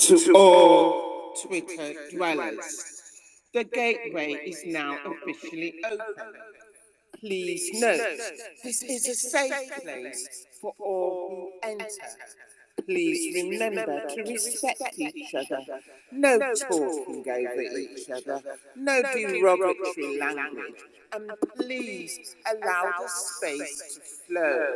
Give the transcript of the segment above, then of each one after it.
To all Twitter dwellers, the gateway is now officially open. Please note, this is a safe place for all who enter. Please remember to respect each other. No talking over each other. No derogatory language. And please allow the space to flow.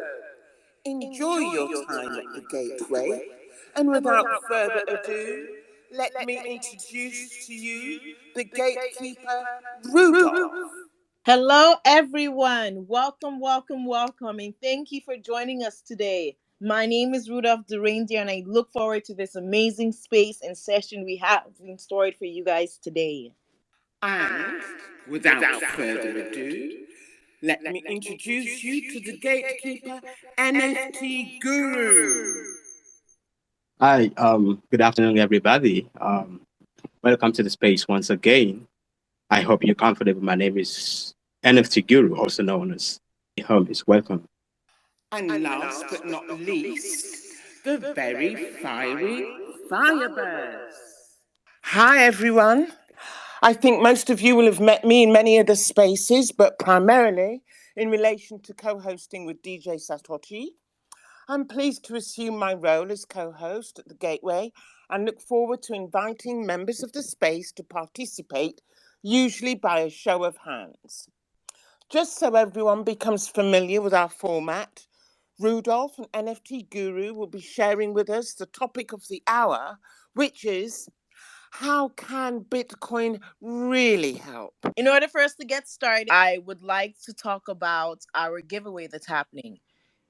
Enjoy your time at the gateway. And without further ado, let me introduce to you the gatekeeper, Rudolph. Hello, everyone. Welcome, welcome, welcome, and thank you for joining us today. My name is Rudolph the Reindeer, and I look forward to this amazing space and session we have in store for you guys today. And without further ado, let me introduce you to the gatekeeper, NFT Guru. Hi, good afternoon, everybody. Welcome to the space once again. I hope you're comfortable. My name is NFT Guru, also known as Hermes. Welcome. And last but not least, the very fiery Fireburst. Hi, everyone. I think most of you will have met me in many of the spaces, but primarily in relation to co-hosting with DJ Satoshi. I'm pleased to assume my role as co-host at the Gateway and look forward to inviting members of the space to participate, usually by a show of hands. Just so everyone becomes familiar with our format, Rudolph and NFT Guru will be sharing with us the topic of the hour, which is how can Bitcoin really help? In order for us to get started, I would like to talk about our giveaway that's happening.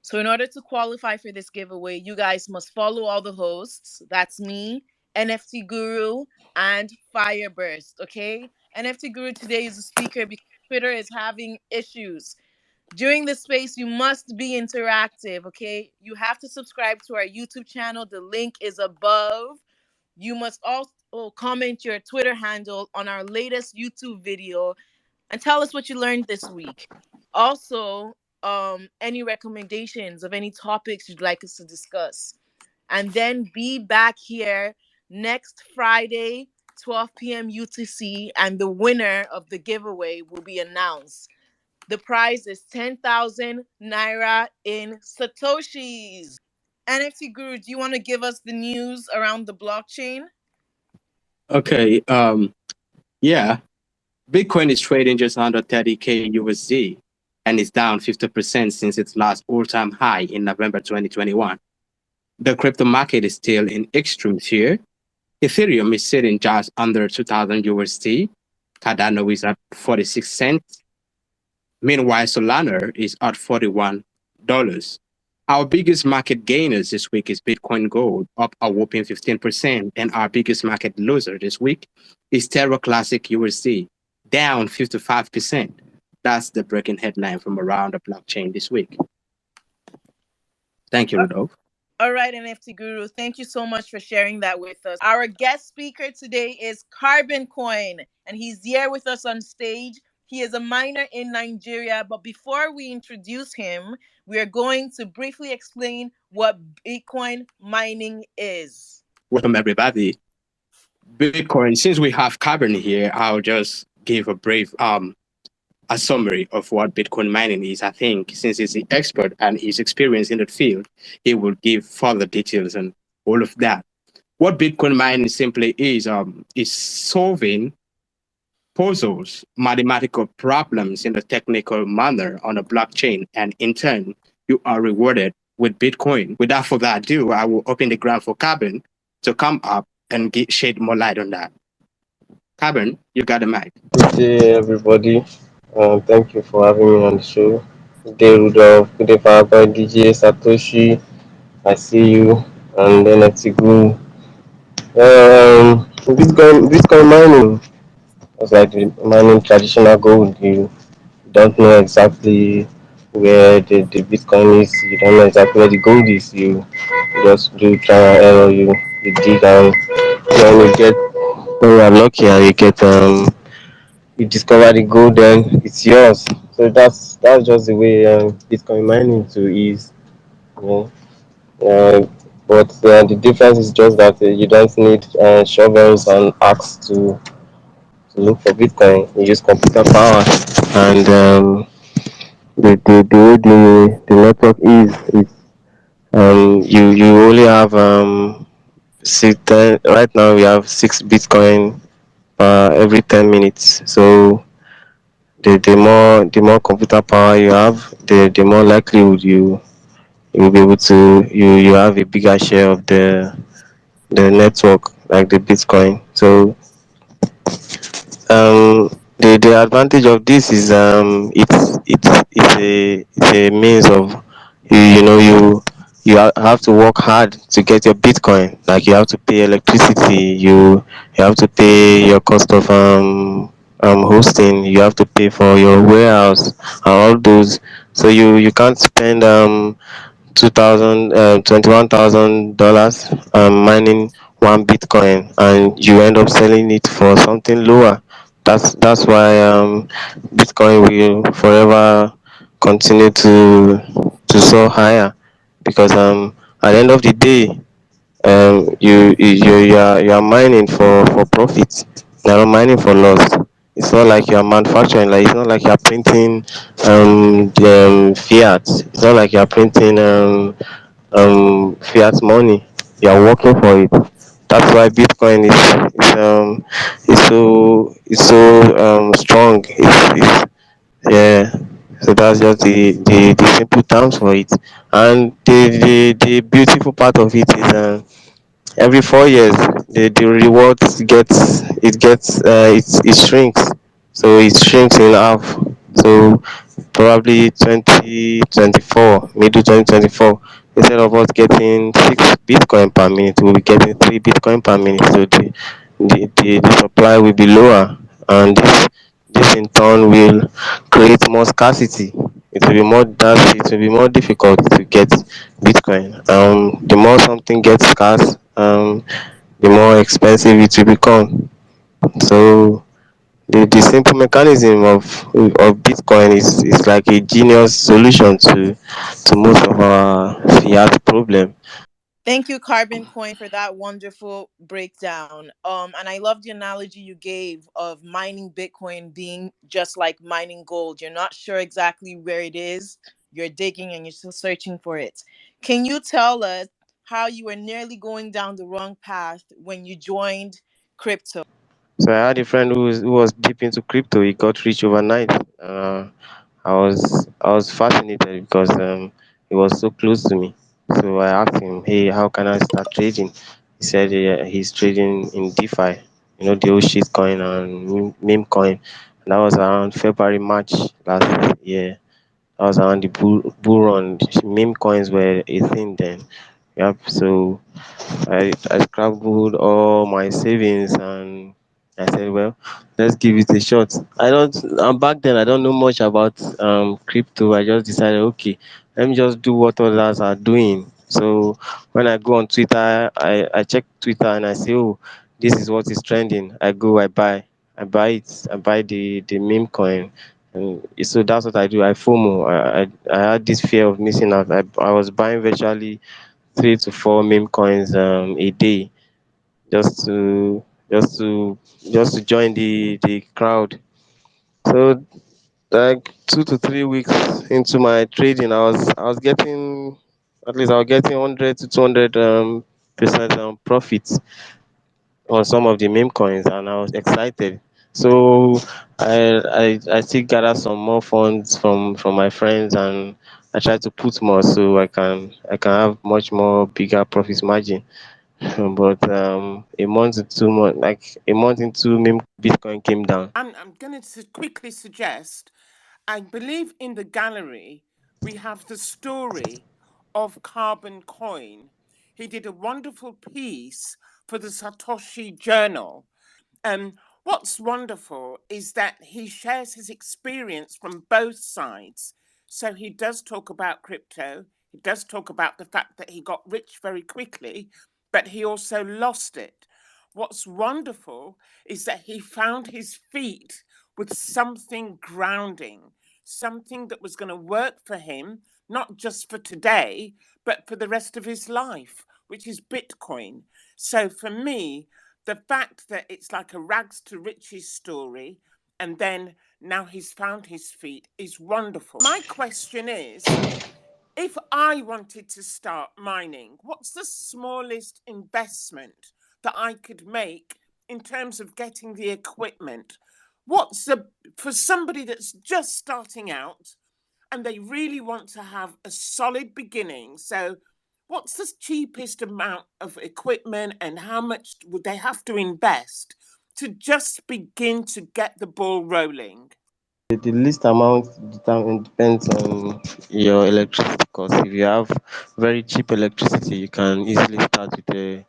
So, in order to qualify for this giveaway, you guys must follow all the hosts. That's me, NFT Guru, and Fireburst. Okay? NFT Guru today is a speaker because Twitter is having issues. During this space, you must be interactive, okay? You have to subscribe to our YouTube channel. The link is above. You must also comment your Twitter handle on our latest YouTube video and tell us what you learned this week. Also, any recommendations of any topics you'd like us to discuss. And then be back here next Friday, 12 p.m. UTC, and the winner of the giveaway will be announced. The prize is 10,000 naira in Satoshis. NFT Guru, do you want to give us the news around the blockchain? Okay, yeah, Bitcoin is trading just under 30K USD and is down 50% since its last all-time high in November 2021. The crypto market is still in extremes here. Ethereum is sitting just under 2000 USD. Cardano is at 46 cents. Meanwhile, Solana is at $41. Our biggest market gainers this week is Bitcoin Gold, up a whopping 15%, and our biggest market loser this week is Terra Classic USD, down 55%. That's the breaking headline from around the blockchain this week. Thank you, Rudolph. All right, NFT Guru, thank you so much for sharing that with us. Our guest speaker today is Carbon Coin, and he's here with us on stage. He is a miner in Nigeria, but before we introduce him, we are going to briefly explain what Bitcoin mining is. Welcome, everybody. Bitcoin, since we have Carbon here, I'll just give a brief a summary of what Bitcoin mining is. I think since he's the expert and he's experienced in the field, he will give further details and all of that. What Bitcoin mining simply is solving puzzles, mathematical problems in a technical manner on a blockchain, and in turn, you are rewarded with Bitcoin. Without further ado, I will open the ground for Carbon to come up and shed more light on that. Carbon, you got the mic. Good day, everybody. Thank you for having me on the show. Good day, Rudolph. Good day, Papa, DJ Satoshi. I see you. And then Etigu. Bitcoin mining. It's like mining traditional gold. You don't know exactly where the Bitcoin is. You don't know exactly where the gold is. You just do trial and error. You dig and then you get, when you are lucky and you discover the gold, then it's yours. So that's just the way Bitcoin mining too is. You know, uh, but the difference is just that you don't need shovels and axe to look for Bitcoin. You use computer power, and the way the network is you only have right now we have 6 Bitcoin every 10 minutes. So the more computer power you have, the more likelihood you will be able to you have a bigger share of the network, like the Bitcoin. So the advantage of this is it's a means of have to work hard to get your Bitcoin. Like you have to pay electricity, you have to pay your cost of hosting, you have to pay for your warehouse and all those. So you can't spend 2,000 $21,000 mining 1 Bitcoin, and you end up selling it for something lower. That's why Bitcoin will forever continue to soar higher, because at the end of the day, you are mining for profit. You're not mining for loss. It's not like you're manufacturing. Like it's not like you're printing the fiat. It's not like you're printing fiat money. You're working for it. That's why Bitcoin is so strong. Yeah. So that's just the simple terms for it. And the beautiful part of it is every 4 years the rewards it shrinks. So it shrinks in half. So probably 2024, middle 2024, instead of us getting 6 Bitcoin per minute, we'll be getting 3 Bitcoin per minute. So the supply will be lower, and this in turn will create more scarcity. It will be more difficult to get Bitcoin. The more something gets scarce, the more expensive it will become. So the simple mechanism of Bitcoin is like a genius solution to most of our fiat problem. Thank you, Carbon Coin, for that wonderful breakdown. And I love the analogy you gave of mining Bitcoin being just like mining gold. You're not sure exactly where it is, you're digging and you're still searching for it. Can you tell us how you were nearly going down the wrong path when you joined crypto? So I had a friend who was deep into crypto. He got rich overnight. I was fascinated because he was so close to me. So I asked him, "Hey, how can I start trading?" He said he's trading in DeFi, the old shit coin and meme coin. And that was around February, March last year. That was around the bull run. Meme coins were a thing then. Yep. So I scrambled all my savings, and I said, well, let's give it a shot. Back then I don't know much about crypto. I just decided, okay, let me just do what others are doing. So when I go on Twitter, I check Twitter and I say, oh, this is what is trending. I buy it, I buy the meme coin. And so that's what I do. I FOMO. I had this fear of missing out. I was buying virtually 3 to 4 meme coins a day, just to just to just to join the crowd. So like 2 to 3 weeks into my trading, I was getting, at least I was getting 100 to 200 percent profits on some of the meme coins, and I was excited. So I still gather some more funds from my friends, and I try to put more so I can have much more bigger profit margin. But a month into meme Bitcoin came down. I'm going to quickly suggest, I believe in the gallery we have the story of Carbon Coin. He did a wonderful piece for the Satoshi Journal. Um, what's wonderful is that he shares his experience from both sides. So he does talk about crypto, he does talk about the fact that he got rich very quickly, but he also lost it. What's wonderful is that he found his feet with something grounding, something that was going to work for him, not just for today, but for the rest of his life. which is Bitcoin. So for me, the fact that it's like a rags to riches story, and then now he's found his feet, is wonderful. My question is, if I wanted to start mining, what's the smallest investment that I could make in terms of getting the equipment? For somebody that's just starting out and they really want to have a solid beginning? So what's the cheapest amount of equipment and how much would they have to invest to just begin to get the ball rolling? The least amount depends on your electricity cost. If you have very cheap electricity, you can easily start with a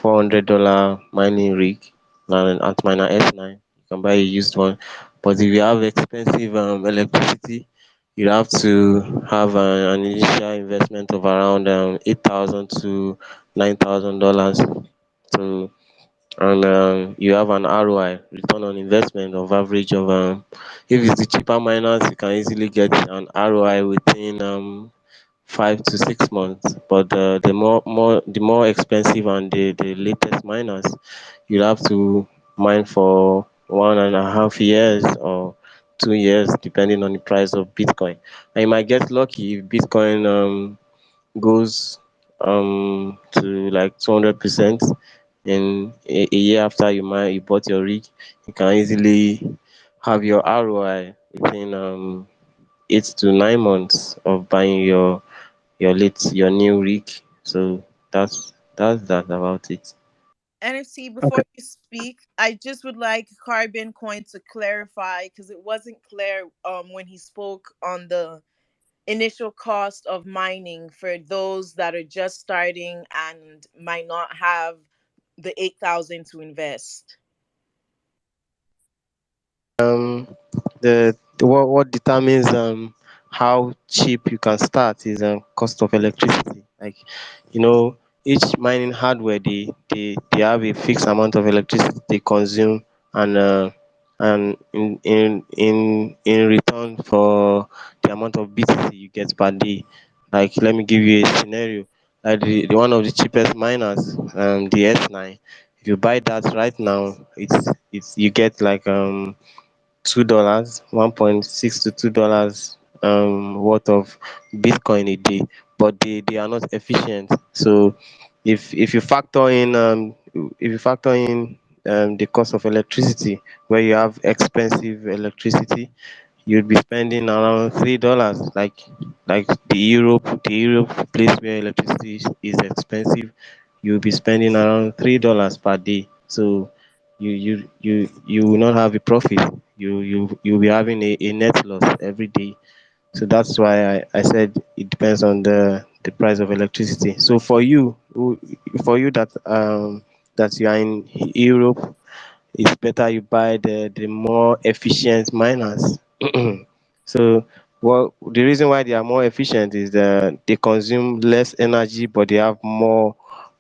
$400 mining rig and an Antminer S9. You can buy a used one. But if you have expensive electricity, you have to have an initial investment of around $8,000 to $9,000 to and you have an ROI, return on investment, of average of if it's the cheaper miners, you can easily get an ROI within 5 to 6 months. But the more expensive and the latest miners, you have to mine for 1.5 years or 2 years, depending on the price of Bitcoin. And you might get lucky if Bitcoin goes to like 200% in a year after you bought your rig. You can easily have your ROI within 8 to 9 months of buying your new rig. So that's that about it. NFC, before Okay. you speak, I just would like Carbon Coin to clarify because it wasn't clear when he spoke on the initial cost of mining for those that are just starting and might not have the 8,000 to invest. Um, what determines how cheap you can start is cost of electricity. Like, you know, each mining hardware, they have a fixed amount of electricity they consume, and in return for the amount of BTC you get per day. Like, let me give you a scenario. Like the one of the cheapest miners, the S9. If you buy that right now, it's you get like $2, 1.6 to $2 worth of Bitcoin a day, but they are not efficient. So if you factor in the cost of electricity, where you have expensive electricity, you'd be spending around $3. Like the Europe place where electricity is expensive, you'll be spending around $3 per day. So you will not have a profit. You'll be having a net loss every day. So that's why I said it depends on the price of electricity. So for you that you are in Europe, it's better you buy the more efficient miners. So the reason why they are more efficient is that they consume less energy, but they have more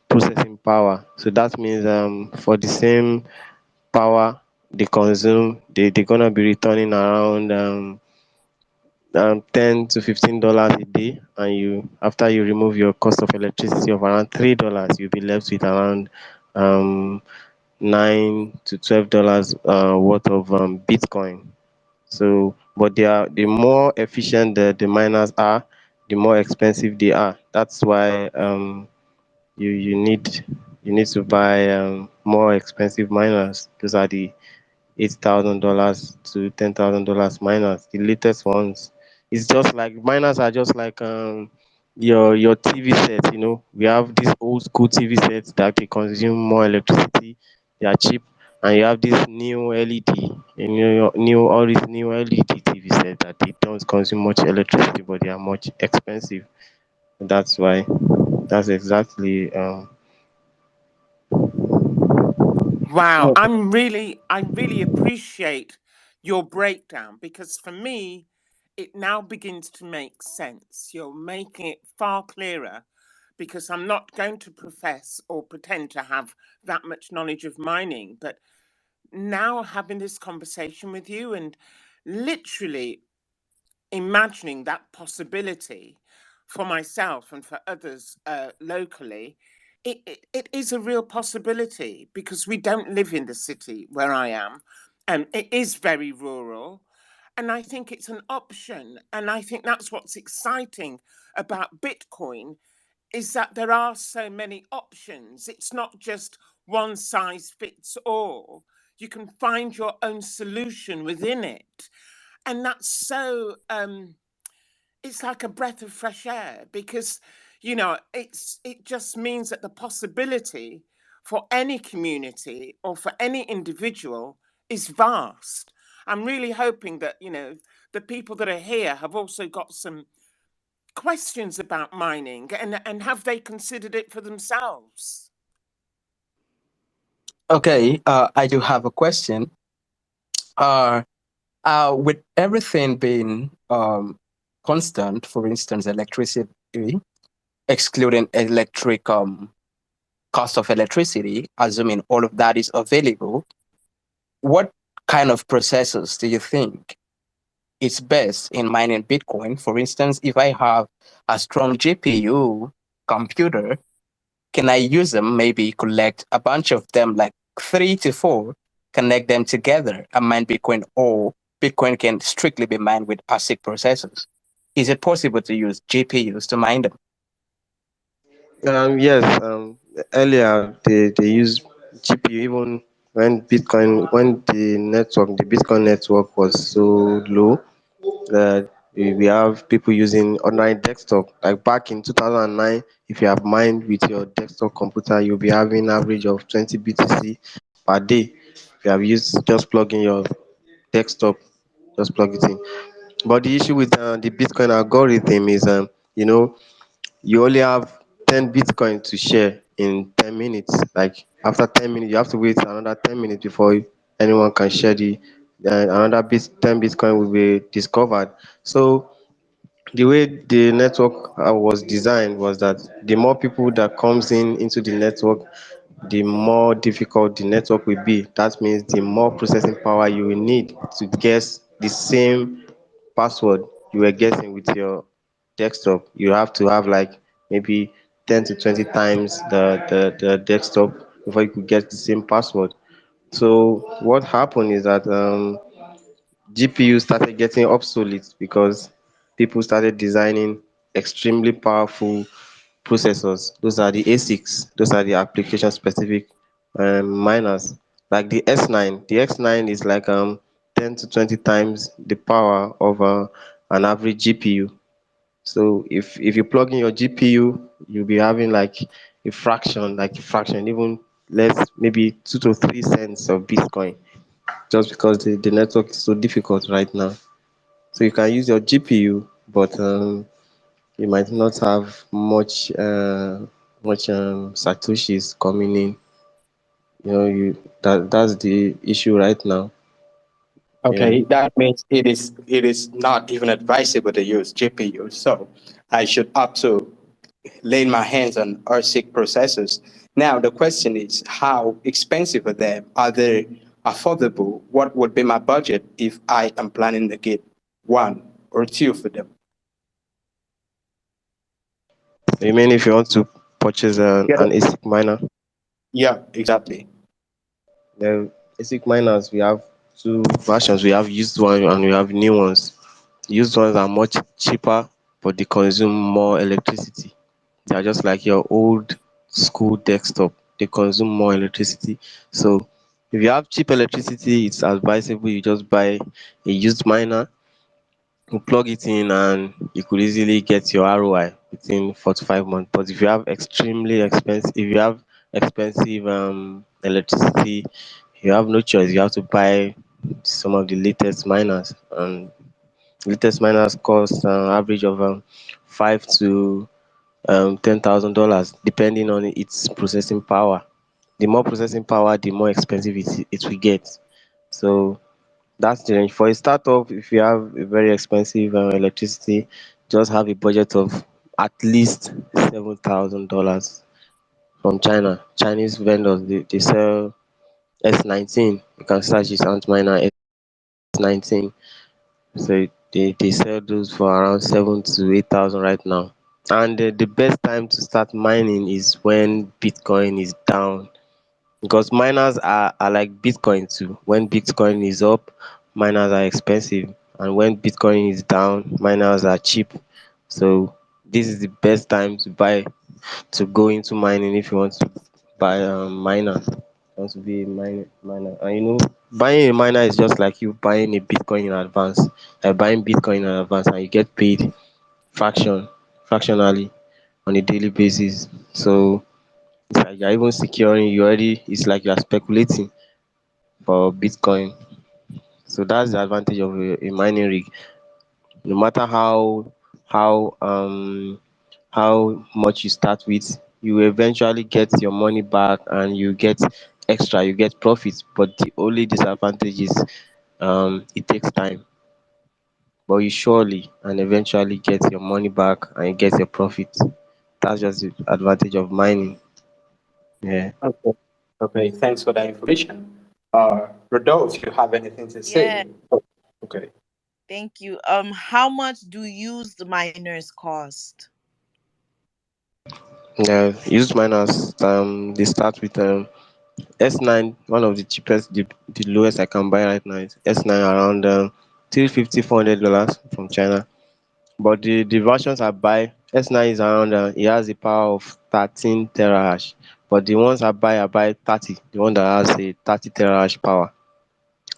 processing power. So that means for the same power they consume, they're gonna be returning around $10 to $15 a day, and you after you remove your cost of electricity of around $3, you'll be left with around um $9 to $12 worth of Bitcoin. So, but the more efficient the miners are, the more expensive they are. That's why you need to buy more expensive miners. Those are the $8,000 to $10,000 miners, the latest ones. It's just like miners are just like your TV set. We have these old school TV sets that they consume more electricity. They are cheap, and you have this new LED, new all these new LED TV sets that they don't consume much electricity, but they are much expensive. That's why. That's exactly. Wow, I really appreciate your breakdown because for me, it now begins to make sense. You're making it far clearer because I'm not going to profess or pretend to have that much knowledge of mining, but now having this conversation with you and literally imagining that possibility for myself and for others locally, it is a real possibility because we don't live in the city where I am, and it is very rural. And I think it's an option. And I think that's what's exciting about Bitcoin is that there are so many options. It's not just one size fits all. You can find your own solution within it. And that's so it's like a breath of fresh air because it just means that the possibility for any community or for any individual is vast. I'm really hoping that the people that are here have also got some questions about mining, and have they considered it for themselves? Okay, I do have a question. Uh, with everything being constant, for instance, electricity, excluding electric cost of electricity, assuming all of that is available, what kind of processors do you think is best in mining Bitcoin? For instance, if I have a strong GPU computer, can I use them, maybe collect a bunch of them, like 3 to 4, connect them together and mine Bitcoin, or Bitcoin can strictly be mined with ASIC processors? Is it possible to use GPUs to mine them? Yes. Earlier they used GPU even when the Bitcoin network was so low. We have people using ordinary desktop. Like back in 2009, if you have mined with your desktop computer, you'll be having average of 20 BTC per day. If you have used just plug in your desktop, just plug it in. But the issue with the Bitcoin algorithm is, you only have 10 Bitcoin to share in 10 minutes. Like after 10 minutes, you have to wait another 10 minutes before anyone can share another 10 Bitcoin will be discovered. So the way the network was designed was that the more people that comes in into the network, the more difficult the network will be. That means the more processing power you will need to guess the same password you were guessing with your desktop. You have to have like maybe 10 to 20 times the desktop before you could get the same password. So what happened is that GPU started getting obsolete because people started designing extremely powerful processors. Those are the ASICs. Those are the application specific miners. Like the S9. The X9 is like 10 to 20 times the power of an average GPU. So if you plug in your GPU, you'll be having like a fraction, even less, maybe 2 to 3 cents of Bitcoin, just because the network is so difficult right now. So you can use your GPU, but you might not have much satoshis coming in. That's the issue right now. Yeah. Okay, that means it is not even advisable to use GPU. So I should opt to lay my hands on RSIC processors. Now the question is, how expensive are they? Are they affordable? What would be my budget if I am planning to get 1 or 2 for them? You mean if you want to purchase Yeah, an ASIC miner? yeah, exactly. The ASIC miners, we have two versions. We have used one and we have new ones. Used ones are much cheaper, but they consume more electricity. They are just like your old school desktop. They consume more electricity. So if you have cheap electricity, it's advisable you just buy a used miner, you plug it in, and you could easily get your ROI within 4 to 5 months. But if you have expensive electricity, you have no choice. You have to buy some of the latest miners, and latest miners cost average of 5 to $10,000, depending on its processing power. The more processing power, the more expensive it will get. So that's the range. For a startup, if you have a very expensive electricity, just have a budget of at least $7,000 from China. Chinese vendors, they sell S19. You can search it, Antminer S19. So they sell those for around 7 to 8,000 right now. And the best time to start mining is when Bitcoin is down, because miners are like Bitcoin too. When Bitcoin is up, miners are expensive, and when Bitcoin is down, miners are cheap. So this is the best time to buy, to go into mining if you want to buy miner. You want to be a miner, and buying a miner is just like you buying a Bitcoin in advance. Like buying Bitcoin in advance, and you get paid fraction fractionally on a daily basis. So it's like you're even securing. You already. It's like you're speculating for Bitcoin. So that's the advantage of a mining rig. No matter how much you start with, you will eventually get your money back, and you get extra, you get profits. But the only disadvantage is it takes time. But you surely and eventually get your money back, and you get your profits. That's just the advantage of mining. Yeah. Okay. Okay. Thanks for that information. Rodolphe, you have anything to Yeah, say? Oh, okay. thank you. How much do used miners cost? Yeah. Used miners, they start with S9, one of the cheapest, the lowest I can buy right now is S9 around 350 $400 from China. But the versions I buy, S9 is around, it has a power of 13 terahash. But the ones I buy 30, the one that has a 30 terahash power.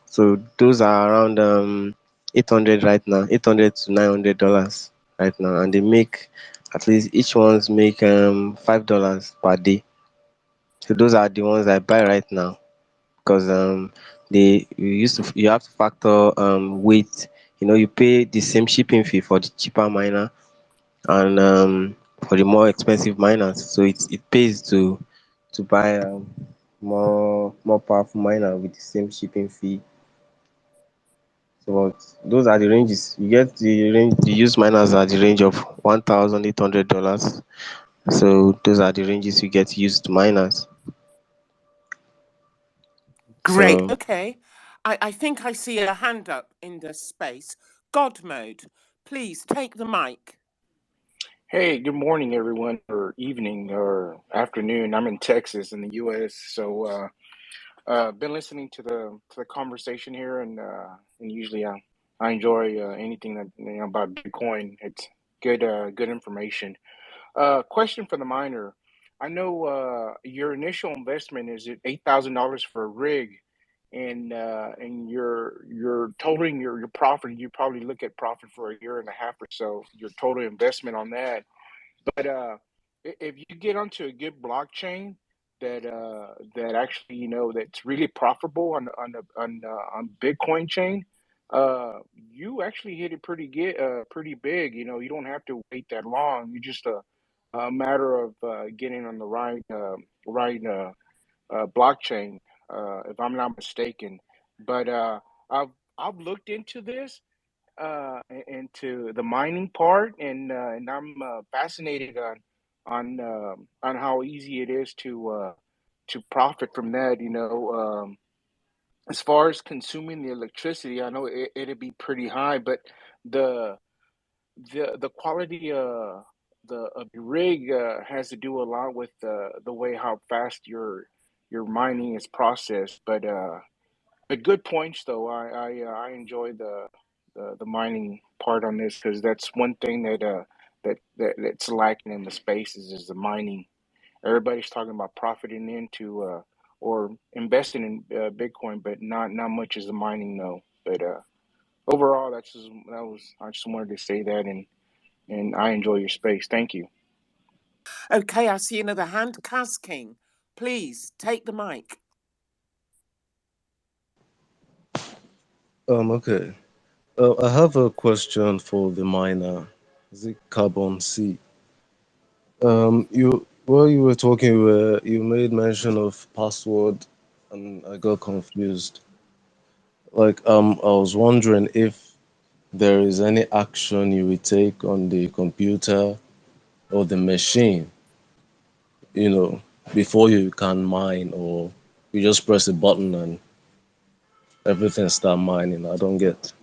So those are around 800 right now, 800 to $900 right now. And they make, at least each ones make $5 per day. So those are the ones I buy right now, because you have to factor weight. You pay the same shipping fee for the cheaper miner, and for the more expensive miners. So it pays to buy more powerful miner with the same shipping fee. So those are the ranges. You get the range. The used miners are the range of $1,800. So those are the ranges you get used miners. Great. So Okay. I think I see a hand up in the space. God mode. Please take the mic. Hey, good morning, everyone, or evening, or afternoon. I'm in Texas, in the U.S. So, been listening to the conversation here, and usually I enjoy anything that about Bitcoin. It's good information. Question for the miner: I know your initial investment is at $8,000 for a rig, and you're totaling your profit. You probably look at profit for a year and a half or so. Your total investment on that, but if you get onto a good blockchain that actually that's really profitable on Bitcoin chain, you actually hit it pretty big. You don't have to wait that long. You just a matter of getting on the right blockchain, if I'm not mistaken. But I've I've looked into this into the mining part, and I'm fascinated on how easy it is to profit from that. As far as consuming the electricity, I know it'd be pretty high, but the the quality the of the rig has to do a lot with the way how fast your mining is processed. But good points though. I enjoy the mining part on this because that's one thing that's lacking in the spaces is the mining. Everybody's talking about profiting into or investing in Bitcoin, but not much is the mining though. But overall, that was I just wanted to say that, and I enjoy your space. Thank you. Okay, I see another hand. Kaz King. Please take the mic. Okay. I have a question for the miner. Is it Carbon C? While you were talking, you made mention of password, and I got confused. Like, I was wondering if there is any action you will take on the computer or the machine, you know, before you can mine, or you just press a button and everything start mining. I don't get.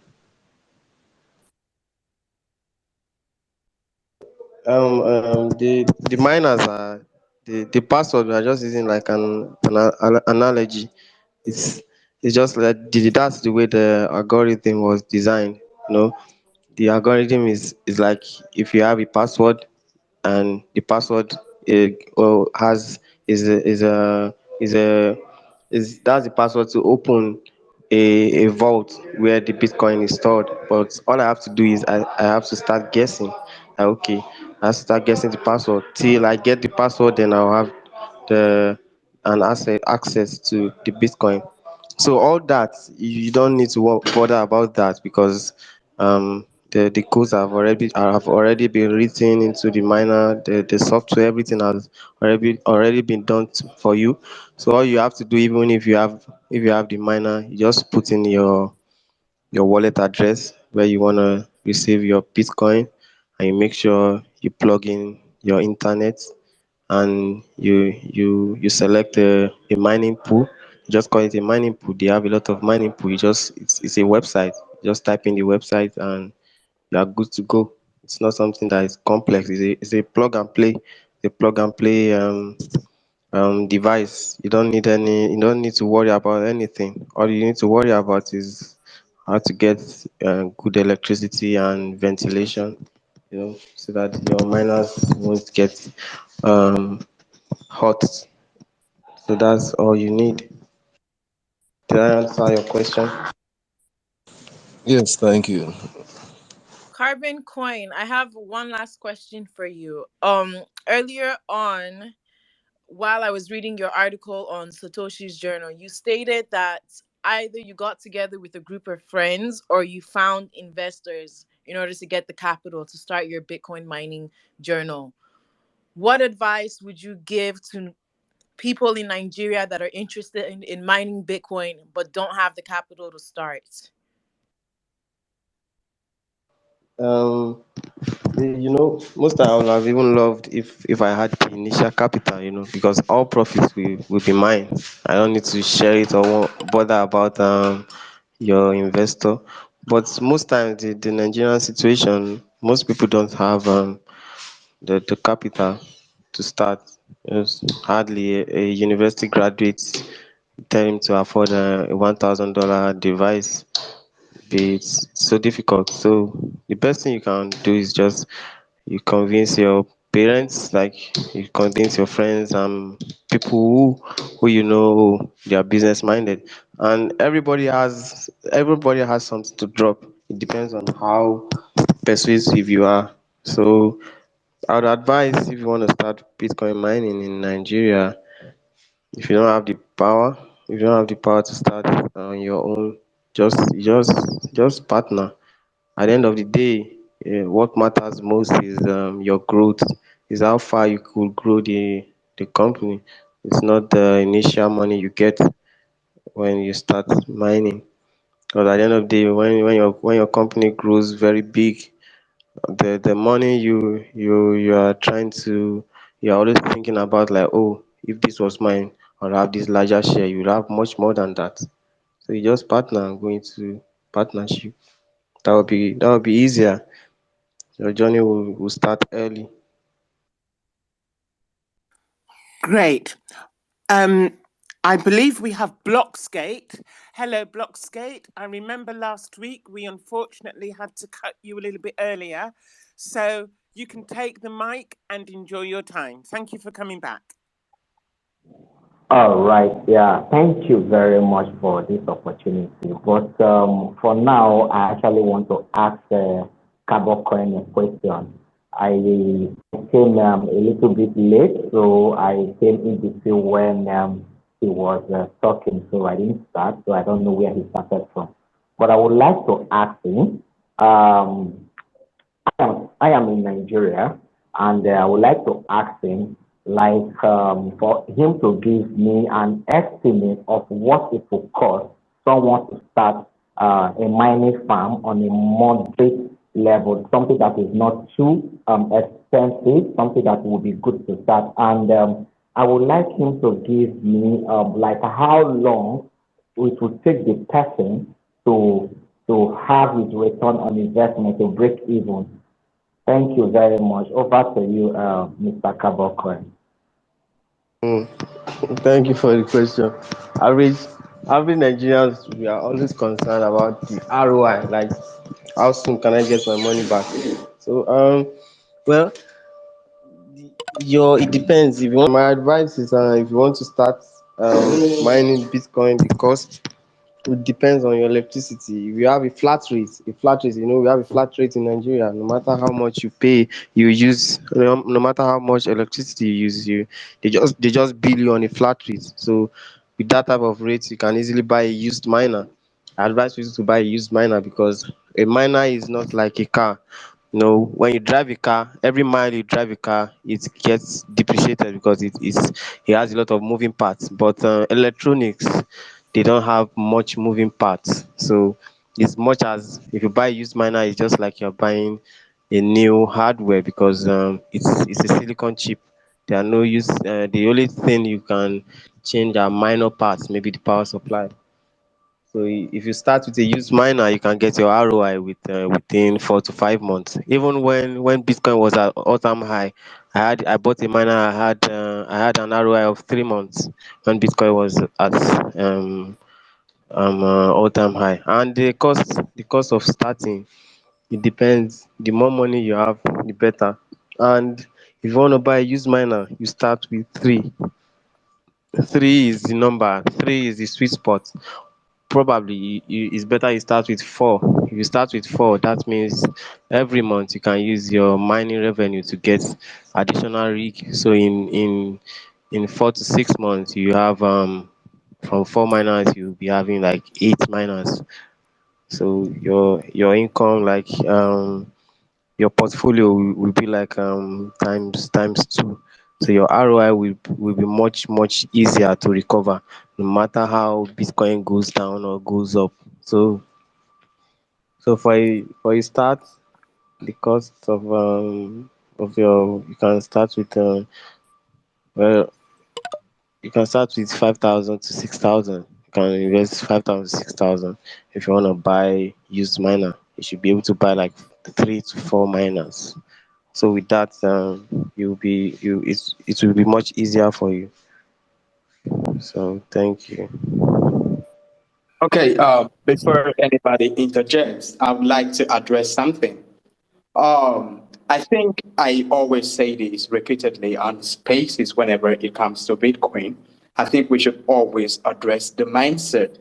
The miners are the password. We are just using like an analogy. It's it's just like that's the way the algorithm was designed. You know, the algorithm is like if you have a password and the password or has is a is that's the password to open a vault where the bitcoin is stored, but all I have to do is I have to start guessing. Okay, I have to start guessing the password till I get the password, then I'll have the an asset access to the bitcoin. So all that you don't need to bother about that because the codes have already been written into the miner. The software, everything has already been done for you. So all you have to do, even if you have the miner, you just put in your wallet address where you want to receive your bitcoin, and you make sure you plug in your internet, and you select a mining pool. You just call it a mining pool. They have a lot of mining pool. It's a website. You just type in the website and you are good to go. It's not something that is complex. It's a plug and play. A plug and play device. You don't need to worry about anything. All you need to worry about is how to get good electricity and ventilation, so that your miners won't get um, hot. So that's all you need. Did I answer your question? Yes, thank you. Carbon coin. I have one last question for you. Earlier on, while I was reading your article on Satoshi's journal, you stated that either you got together with a group of friends or you found investors in order to get the capital to start your Bitcoin mining journal. What advice would you give to people in Nigeria that are interested in mining Bitcoin but don't have the capital to start? Um, most I would have even loved if I had the initial capital, because all profits will be mine. I don't need to share it or bother about your investor. But most times the Nigerian situation, most people don't have the capital to start. There's hardly a university graduate tell him to afford a $1,000 device. It's so difficult. So the best thing you can do is just you convince your parents, like you convince your friends and people who they are business minded, and everybody has something to drop. It depends on how persuasive you are. So I would advise, if you want to start Bitcoin mining in Nigeria, if you don't have the power, if you don't have the power to start on your own, just just just partner. At the end of the day, what matters most is your growth, is how far you could grow the company. It's not the initial money you get when you start mining. Because at the end of the day, when your company grows very big, the money you are trying to you're always thinking about, like, oh, if this was mine, I'll have this larger share. You'll have much more than that. So you just partner and go into partnership. That would be easier. Your journey will start early. Great. Um, I believe we have Blockskate. Hello, Blockskate. I remember last week we unfortunately had to cut you a little bit earlier. So you can take the mic and enjoy your time. Thank you for coming back. All right. Yeah. Thank you very much for this opportunity. But for now, I actually want to ask Cabo Coin a question. I came a little bit late, so I came in between when he was talking, so I didn't start, so I don't know where he started from. But I would like to ask him. Um, I am in Nigeria, and I would like to ask him, like, for him to give me an estimate of what it will cost someone to start a mining farm on a moderate level, something that is not too expensive, something that will be good to start. And I would like him to give me, like, how long it will take the person to have his return on investment to break even. Thank you very much. Over to you, Mr. Kabokwe. Mm. Thank you for the question. Average, average Nigerians, we are always concerned about the ROI, like how soon can I get my money back? So, well, it depends. If you want, my advice is, if you want to start mining Bitcoin, because it depends on your electricity. If you have a flat rate, we have a flat rate in Nigeria. No matter how much you pay, you use, no matter how much electricity you use, they just bill you on a flat rate. So with that type of rate, you can easily buy a used miner. I advise you to buy a used miner, because a miner is not like a car. When you drive a car, every mile you drive a car, it gets depreciated because it has a lot of moving parts. But electronics, they don't have much moving parts. So it's much as if you buy a used miner, it's just like you're buying a new hardware, because it's a silicon chip. There are no use. The only thing you can change are minor parts, maybe the power supply. So if you start with a used miner, you can get your ROI within 4 to 5 months. Even when Bitcoin was at all-time high, I bought a miner. I had an ROI of 3 months when Bitcoin was at all-time high. And the cost of starting, it depends. The more money you have, the better. And if you want to buy a used miner, you start with three. Three is the number. Three is the sweet spot. Probably it's better you start with four. If you start with four, that means every month you can use your mining revenue to get additional rig. So in 4 to 6 months, you have from four miners, you'll be having like 8 miners. So your income, like your portfolio, will be like times two. So your ROI will be much easier to recover, no matter how Bitcoin goes down or goes up. So for a start, the cost of your you can start with well you can start with 5,000 to 6,000. You can invest 5,000 to 6,000. If you want to buy used miner, you should be able to buy like 3 to 4 miners. So with that, it will be much easier for you. So thank you. Okay, before anybody interjects, I would like to address something. I think I always say this repeatedly on spaces whenever it comes to Bitcoin. I think we should always address the mindset.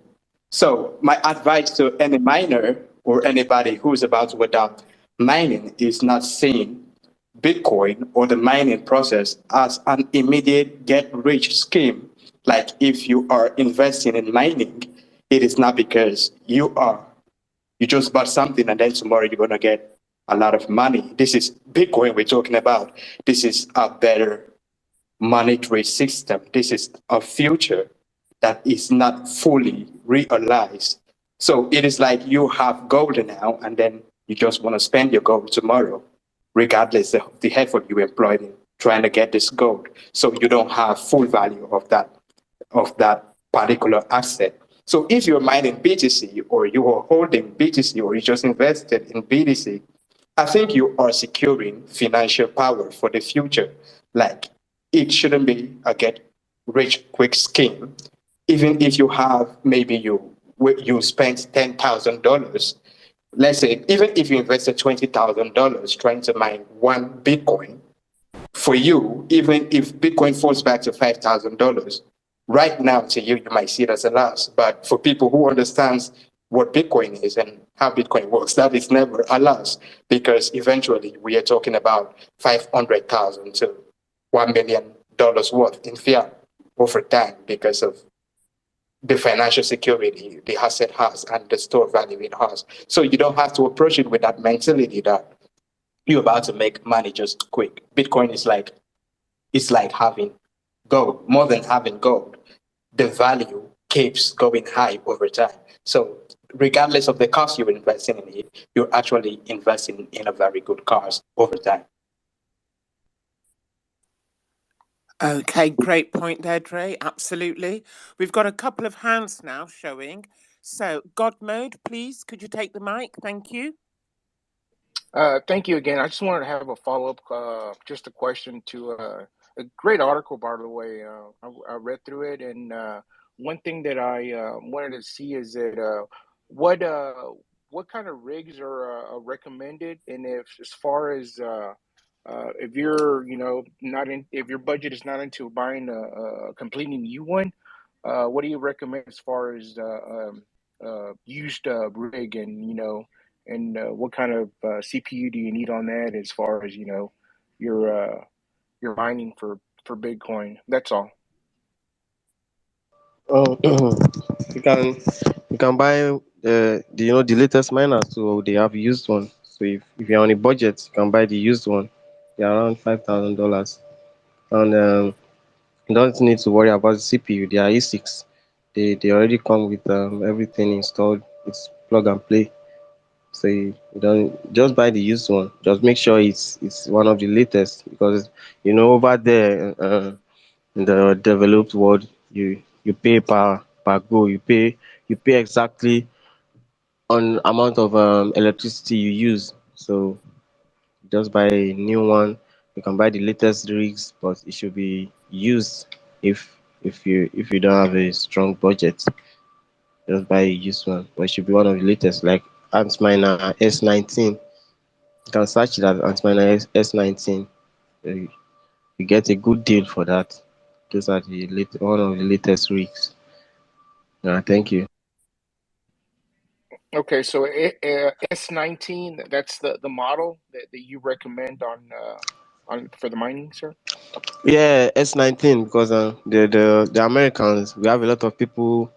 So, my advice to any miner or anybody who's about to adopt mining is not seeing Bitcoin or the mining process as an immediate get rich scheme. Like if you are investing in mining, it is not because you just bought something and then tomorrow you're going to get a lot of money. This is Bitcoin we're talking about. This is a better monetary system. This is a future that is not fully realized. So it is like you have gold now and then you just want to spend your gold tomorrow, regardless of the effort you employed in trying to get this gold. So you don't have full value of that particular asset. So if you're mining BTC or you are holding BTC or you just invested in BTC, I think you are securing financial power for the future. Like it shouldn't be a get rich quick scheme. Even if you have maybe you spent $10,000, let's say even if you invested $20,000 trying to mine one Bitcoin, for you, even if Bitcoin falls back to $5,000, right now to you, you might see it as a loss. But for people who understands what Bitcoin is and how Bitcoin works, that is never a loss because eventually we are talking about 500,000 to $1 million worth in fiat over time because of the financial security the asset has and the store value it has. So you don't have to approach it with that mentality that you're about to make money just quick. Bitcoin is like it's like having gold, more than having gold. The value keeps going high over time. So, regardless of the cost you're investing in it, you're actually investing in a very good cost over time. Okay, great point there, Dre. Absolutely. We've got a couple of hands now showing. So, God mode, please, could you take the mic? Thank you. Thank you again. I just wanted to have a follow-up, just a question to a great article, by the way. I read through it, and one thing that I wanted to see is that what uh, what kind of rigs are recommended, and if as far as if you're, not in, if your budget is not into buying a completely new one, what do you recommend as far as used rig, and what kind of CPU do you need on that as far as your your mining for Bitcoin? That's all. Oh, you can you can buy the latest miners, so they have used one. So if you're on a budget, you can buy the used one. They're around $5,000, and you don't need to worry about the CPU. They are ASICs. They already come with everything installed. It's plug and play. So you don't just buy the used one. Just make sure it's one of the latest, because over there in the developed world, you pay per go. You pay exactly on amount of electricity you use. So just buy a new one. You can buy the latest rigs, but it should be used. If you don't have a strong budget, just buy a used one. But it should be one of the latest, like Antminer S19. You can search it at Antminer S19. You you get a good deal for that. Those are one of the latest rigs. Thank you. Okay, so S19, that's the model that you recommend on for the mining, sir? Yeah, S19, because the Americans, we have a lot of people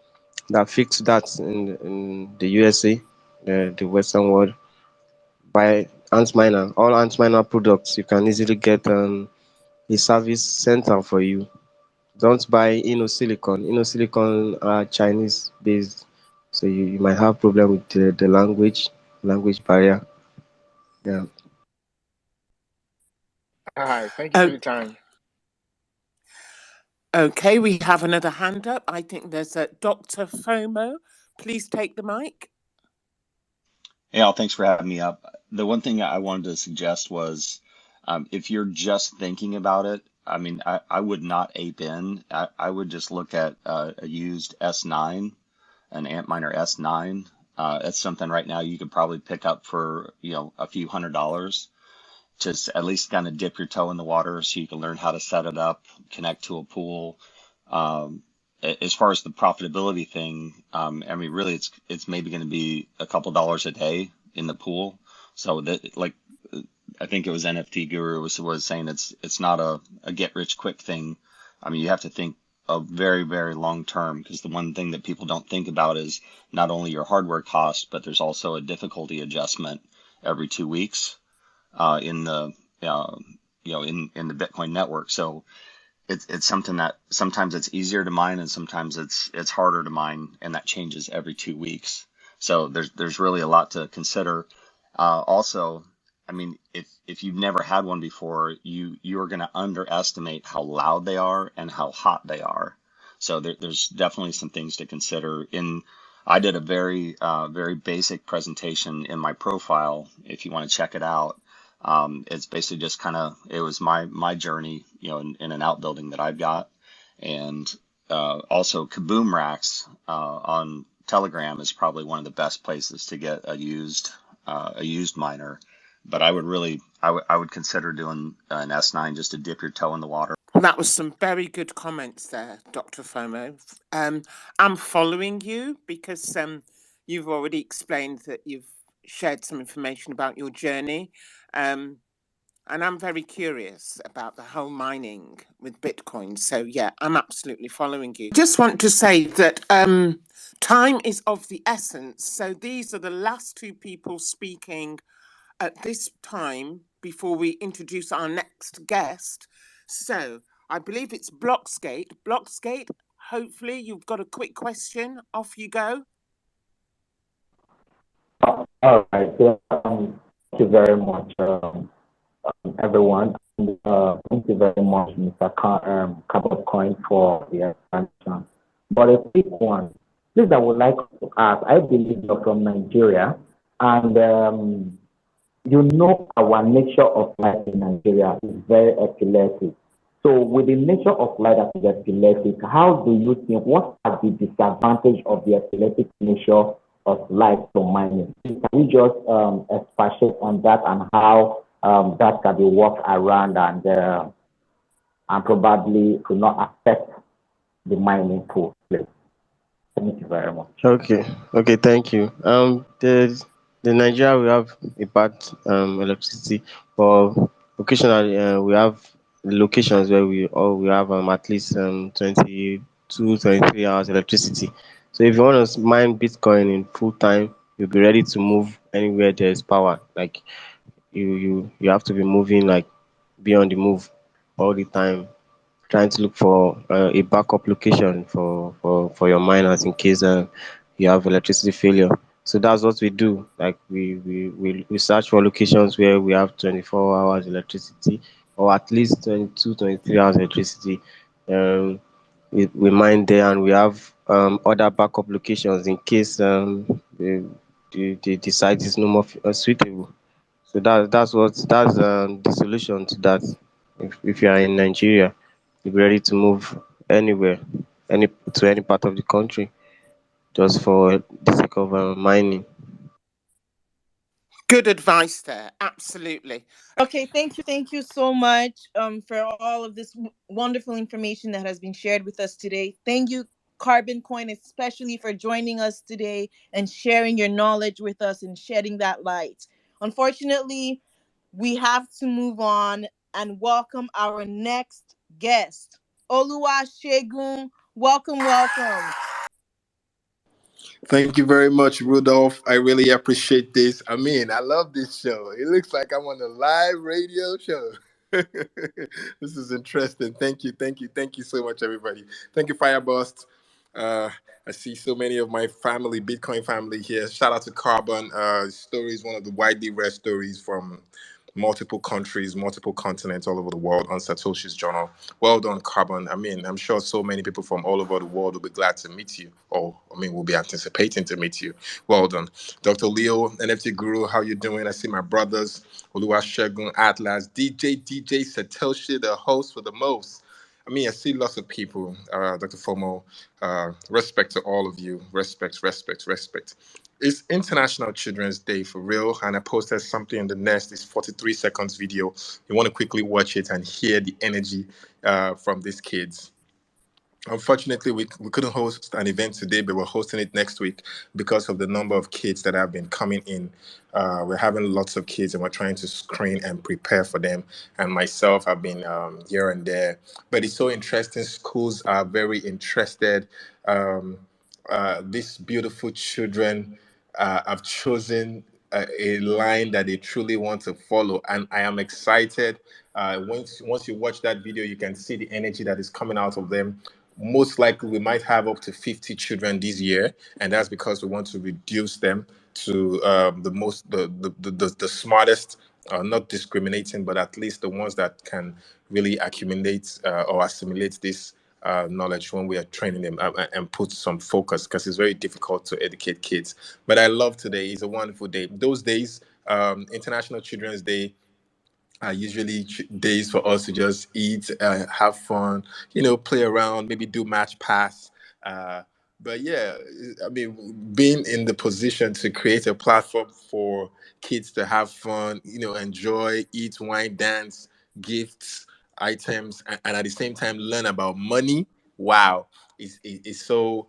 that fix that in the USA, the Western world. By Antminer, all Antminer products, you can easily get a service center for you. Don't buy InnoSilicon. InnoSilicon are Chinese based, so you might have problem with the language barrier. Yeah. All right, thank you for Oh, your time. okay, we have another hand up. I think there's a Dr. FOMO. Please take the mic. Hey, Al, thanks for having me up. The one thing I wanted to suggest was if you're just thinking about it, I mean, I would not ape in. I would just look at a used S9, an Antminer S9. It's something right now you could probably pick up for, a few $100. Just at least kind of dip your toe in the water so you can learn how to set it up, connect to a pool. Um, as far as the profitability thing, I mean, really, it's maybe going to be a couple dollars a day in the pool. So that, like, I think it was NFT Guru was saying it's not a get rich quick thing. I mean, you have to think a very, very long term, because the one thing that people don't think about is not only your hardware cost, but there's also a difficulty adjustment every 2 weeks in the in the Bitcoin network. So it's something that sometimes it's easier to mine and sometimes it's harder to mine, and that changes every 2 weeks. So there's really a lot to consider. Also, I mean, if you've never had one before, you're going to underestimate how loud they are and how hot they are. So there's definitely some things to consider. I did a very basic presentation in my profile. If you want to check it out, it's basically just it was my journey, in an outbuilding that I've got. And also Kaboom Racks on Telegram is probably one of the best places to get a used miner. But I would consider doing an S9 just to dip your toe in the water. That was some very good comments there, Dr. FOMO. I'm following you because you've already explained that you've shared some information about your journey. And I'm very curious about the whole mining with Bitcoin. So, yeah, I'm absolutely following you. Just want to say that time is of the essence. So, these are the last two people speaking at this time before we introduce our next guest. So, I believe it's Blocksgate. Blocksgate, hopefully you've got a quick question. Off you go. All right. Thank you very much, everyone. And, thank you very much, Mr. Carbon Coin, for the expansion. But a quick one. Please, I would like to ask, I believe you're from Nigeria, and our nature of life in Nigeria is very epileptic. So, with the nature of life that is epileptic, how do you think, what are the disadvantage of the epileptic nature of life to mining? Can you just expatiate on that and how that can be worked around and probably to not affect the mining pool, please? Thank you very much. Okay, okay, thank you. The Nigeria we have a bad electricity, but occasionally we have locations where we have at least 22, 23 hours electricity. So if you want to mine Bitcoin in full time, you'll be ready to move anywhere there's power. Like you have to be moving, like be on the move all the time, trying to look for a backup location for your miners in case you have electricity failure. So that's what we do. Like we search for locations where we have 24 hours electricity, or at least 22, 23 hours electricity. We mine there, and we have other backup locations in case the site is no more suitable. So that's the solution to that. If you are in Nigeria, you're ready to move anywhere, any part of the country, just for the sake of mining. Good advice there. Absolutely. Okay, thank you so much for all of this wonderful information that has been shared with us today. Thank you, Carbon Coin, especially for joining us today and sharing your knowledge with us and shedding that light. Unfortunately, we have to move on and welcome our next guest, Oluwa Shegun. Welcome, welcome. Thank you very much, Rudolph. I really appreciate this. I mean, I love this show. It looks like I'm on a live radio show. This is interesting. Thank you so much, everybody. Thank you, Fireburst. Uh, I see so many of my family, Bitcoin family here. Shout out to Carbon. Story is one of the widely read stories from multiple countries, multiple continents all over the world on Satoshi's journal. Well done, Carbon. I mean, I'm sure so many people from all over the world will be glad to meet you, or I mean, will be anticipating to meet you. Well done, Dr. Leo, NFT Guru. How you doing? I see my brothers, Oluwasegun, Atlas, DJ Satoshi, the host for the most. I mean, I see lots of people, Dr. Fomo. Respect to all of you. Respect. It's International Children's Day for real, and I posted something in the nest. This 43 seconds video. You want to quickly watch it and hear the energy from these kids. Unfortunately, we couldn't host an event today, but we're hosting it next week because of the number of kids that have been coming in. We're having lots of kids and we're trying to screen and prepare for them. And myself, I've been here and there. But it's so interesting. Schools are very interested. Um, these beautiful children have chosen a line that they truly want to follow. And I am excited. Once you watch that video, you can see the energy that is coming out of them. Most likely, we might have up to 50 children this year, and that's because we want to reduce them to the smartest, not discriminating, but at least the ones that can really accumulate or assimilate this knowledge when we are training them and put some focus because it's very difficult to educate kids. But I love today. It's a wonderful day. Those days, International Children's Day, are usually days for us to just eat, have fun, play around, maybe do match pass. Uh, but yeah, I mean, being in the position to create a platform for kids to have fun, enjoy, eat, wine, dance, gifts, items, and at the same time learn about money. Wow, is so.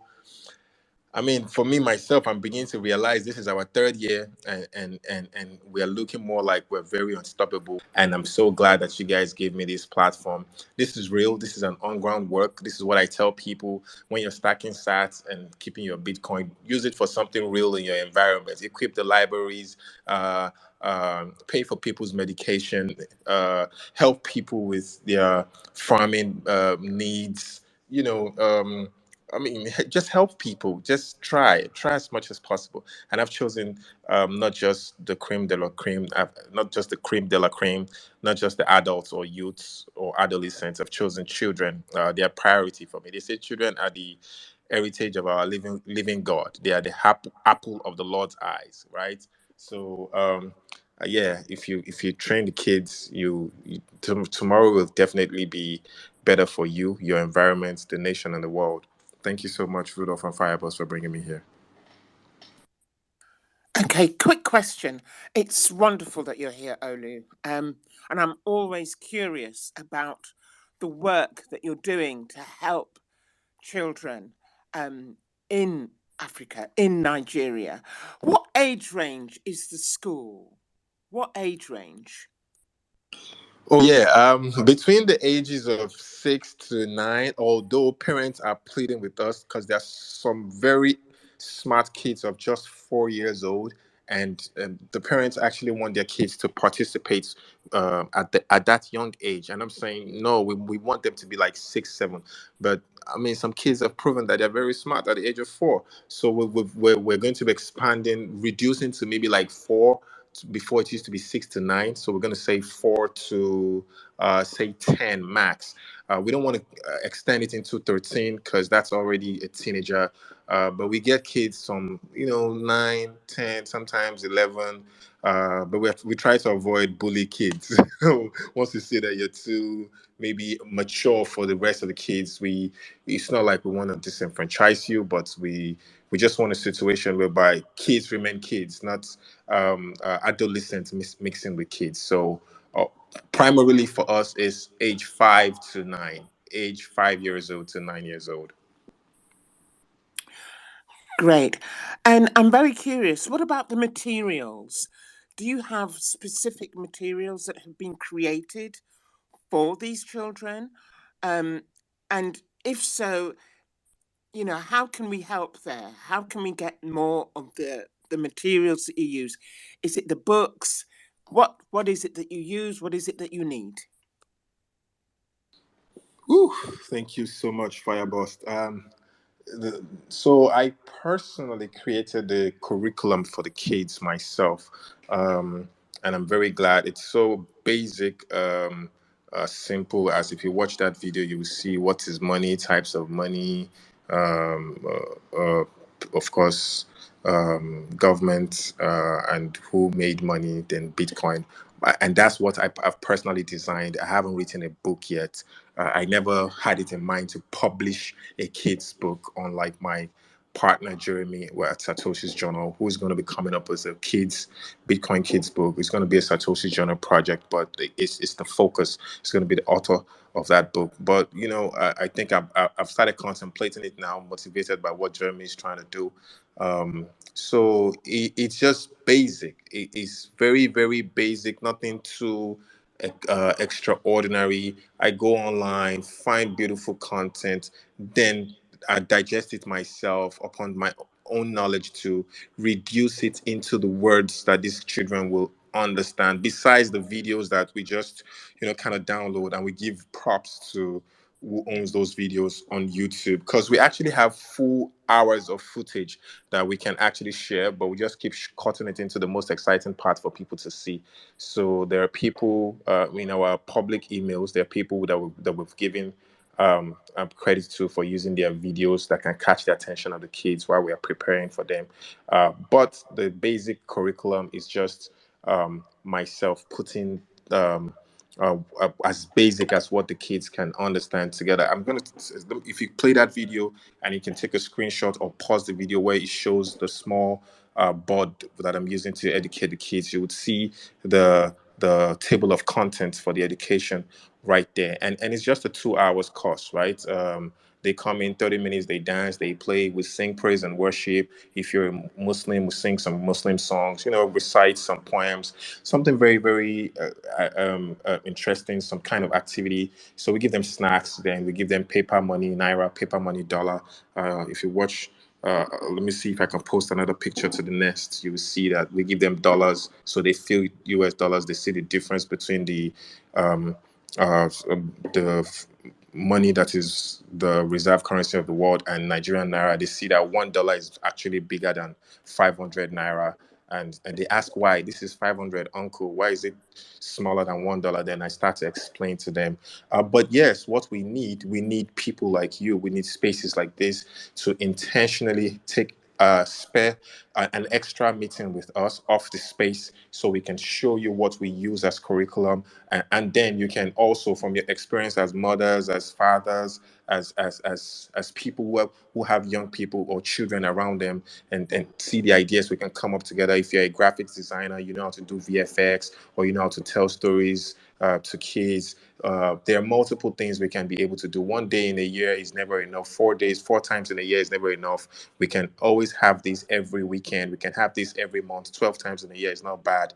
I mean, for me myself, I'm beginning to realize this is our third year, and we are looking more like we're very unstoppable. And I'm so glad that you guys gave me this platform. This is real. This is an on-ground work. This is what I tell people when you're stacking Sats and keeping your Bitcoin. Use it for something real in your environment. Equip the libraries. Pay for people's medication. Help people with their farming needs. You know. I mean, just help people. Just try as much as possible. And I've chosen not just the cream de la cream, not just the cream de la cream, not just the adults or youths or adolescents. I've chosen children. They are priority for me. They say children are the heritage of our living God. They are the apple of the Lord's eyes, right? So yeah, if you train the kids, tomorrow will definitely be better for you, your environment, the nation, and the world. Thank you so much, Rudolph and Fireballs, for bringing me here. Okay, quick question. It's wonderful that you're here, Olu. And I'm always curious about the work that you're doing to help children in Africa, in Nigeria. What age range is the school? What age range? Oh yeah, between the ages of 6 to 9, although parents are pleading with us because there's some very smart kids of just 4 years old, and the parents actually want their kids to participate at that young age. And I'm saying no, we want them to be like 6, 7. But I mean, some kids have proven that they're very smart at the age of 4. So we're going to be expanding, reducing to maybe like 4. Before it used to be 6 to 9, so we're going to say 4 to say 10 max. We don't want to extend it into 13 because that's already a teenager. But we get kids from 9, 10, sometimes 11. But we try to avoid bully kids. Once we see that you're too maybe mature for the rest of the kids, it's not like we want to disenfranchise you, but we just want a situation whereby kids remain kids, not adolescents mixing with kids. So primarily for us is age 5 to 9, age 5 years old to 9 years old. Great. And I'm very curious, what about the materials? Do you have specific materials that have been created for these children? And if so, how can we help there? How can we get more of the materials that you use? Is it the books? What is it that you use? What is it that you need? Whew, thank you so much, Fireboss. So I personally created the curriculum for the kids myself, and I'm very glad. It's so basic, simple. As if you watch that video, you will see what is money, types of money, um, of course, government, and who made money, then Bitcoin. And that's what I've personally designed. I haven't written a book yet. I never had it in mind to publish a kid's book, unlike my partner Jeremy at Satoshi's Journal, who's going to be coming up with a Bitcoin kids book. It's going to be a Satoshi's Journal project, but it's the focus. It's going to be the author of that book. But I think I've started contemplating it now, motivated by what Jeremy is trying to do. So it's just basic. It's very, very basic. Nothing too extraordinary. I go online, find beautiful content, then I digest it myself upon my own knowledge to reduce it into the words that these children will understand. Besides the videos that we just, kind of download, and we give props to who owns those videos on YouTube, because we actually have full hours of footage that we can actually share, but we just keep cutting it into the most exciting part for people to see. So there are people in our public emails. There are people that we've given credit to for using their videos that can catch the attention of the kids while we are preparing for them. But the basic curriculum is just myself putting as basic as what the kids can understand together. If you play that video and you can take a screenshot or pause the video where it shows the small board that I'm using to educate the kids, you would see the table of contents for the education right there. And it's just a 2 hours course, right? They come in 30 minutes, they dance, they play, we sing praise and worship. If you're a Muslim, we sing some Muslim songs, recite some poems, something very, very interesting, some kind of activity. So we give them snacks, then we give them paper money, naira, paper money, dollar. If you watch, let me see if I can post another picture to the nest. You will see that we give them dollars, so they feel US dollars. They see the difference between um, the money that is the reserve currency of the world and Nigerian naira. They see that $1 is actually bigger than 500 naira. And they ask why. This is 500, uncle. Why is it smaller than $1? Then I start to explain to them. But yes, what we need people like you. We need spaces like this to intentionally take spare an extra meeting with us off the space so we can show you what we use as curriculum, and then you can also, from your experience as mothers, as fathers, as people who have young people or children around them, and see the ideas we can come up together. If you're a graphics designer, you know how to do VFX, or you know how to tell stories to kids. There are multiple things we can be able to do. One day in a year is never enough. 4 days, 4 times in a year is never enough. We can always have this every weekend. We can have this every month. 12 times in a year is not bad.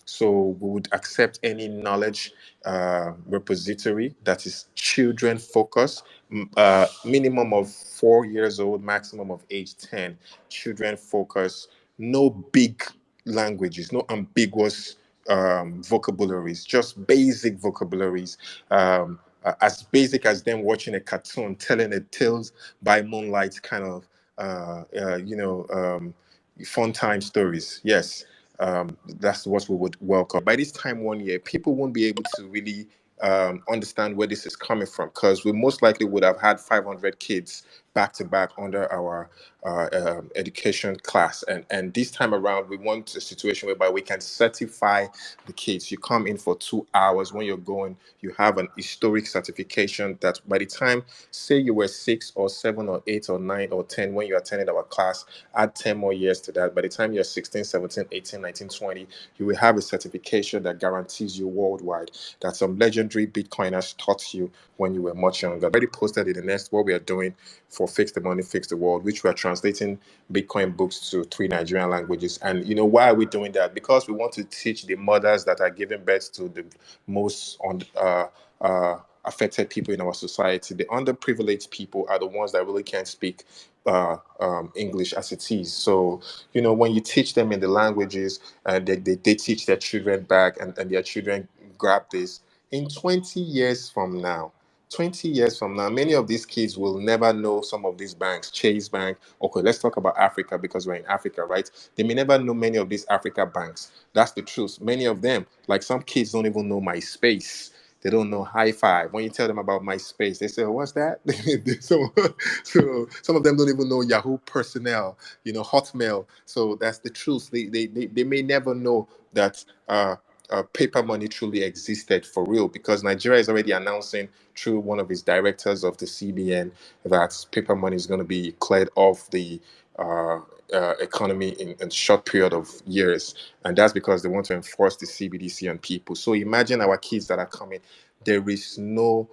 So we would accept any knowledge repository that is children focused, minimum of 4 years old, maximum of age 10. Children focused, no big languages, no ambiguous vocabularies, just basic vocabularies, as basic as them watching a cartoon, telling a tales by moonlight kind of, fun time stories. Yes, that's what we would welcome. By this time one year, people won't be able to really understand where this is coming from, because we most likely would have had 500 kids back to back under our education class, and this time around we want a situation whereby we can certify the kids. You come in for 2 hours. When you're going, you have an historic certification that by the time, say you were 6 or 7 or 8 or 9 or 10 when you attended our class, add 10 more years to that. By the time you're 16, 17, 18, 19, 20, you will have a certification that guarantees you worldwide that some legendary Bitcoiners taught you when you were much younger. I already posted in the next what we are doing for Fix the Money, Fix the World, which we are translating Bitcoin books to 3 Nigerian languages. And why are we doing that? Because we want to teach the mothers that are giving birth to the most affected people in our society. The underprivileged people are the ones that really can't speak English as it is. So, when you teach them in the languages, they teach their children back, and their children grab this. In 20 years from now, 20 years from now, many of these kids will never know some of these banks, Chase Bank. Okay, let's talk about Africa because we're in Africa, right? They may never know many of these Africa banks. That's the truth. Many of them, like some kids, don't even know MySpace. They don't know High Five. When you tell them about MySpace, they say, "What's that?" so some of them don't even know Yahoo Personnel, Hotmail. So that's the truth. They may never know that paper money truly existed for real, because Nigeria is already announcing through one of its directors of the CBN that paper money is going to be cleared off the economy in a short period of years, and that's because they want to enforce the CBDC on people. So imagine our kids that are coming. There is no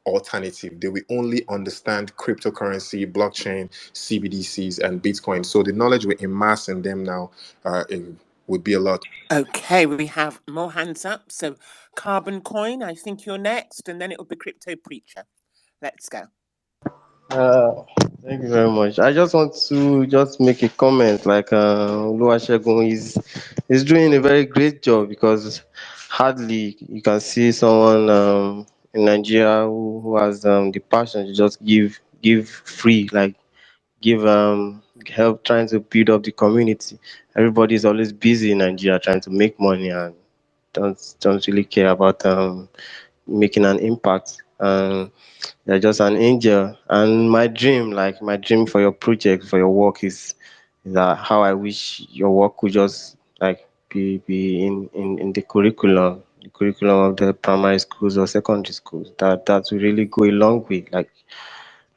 alternative. They will only understand cryptocurrency, blockchain, CBDCs, and Bitcoin. So the knowledge we amass in them now would be a lot. Okay, we have more hands up. So, Carbon Coin, I think you're next, and then it'll be Crypto Preacher. Let's go. Uh, Thank you very much. I just want to just make a comment. Like Oluwasegun is doing a very great job, because hardly you can see someone in Nigeria who has the passion to just give free, like give help trying to build up the community. Everybody is always busy in Nigeria trying to make money and don't really care about making an impact. You're just an angel. And my dream for your project, for your work is that how I wish your work could just like be in the curriculum of the primary schools or secondary schools. That will really go a long way. Like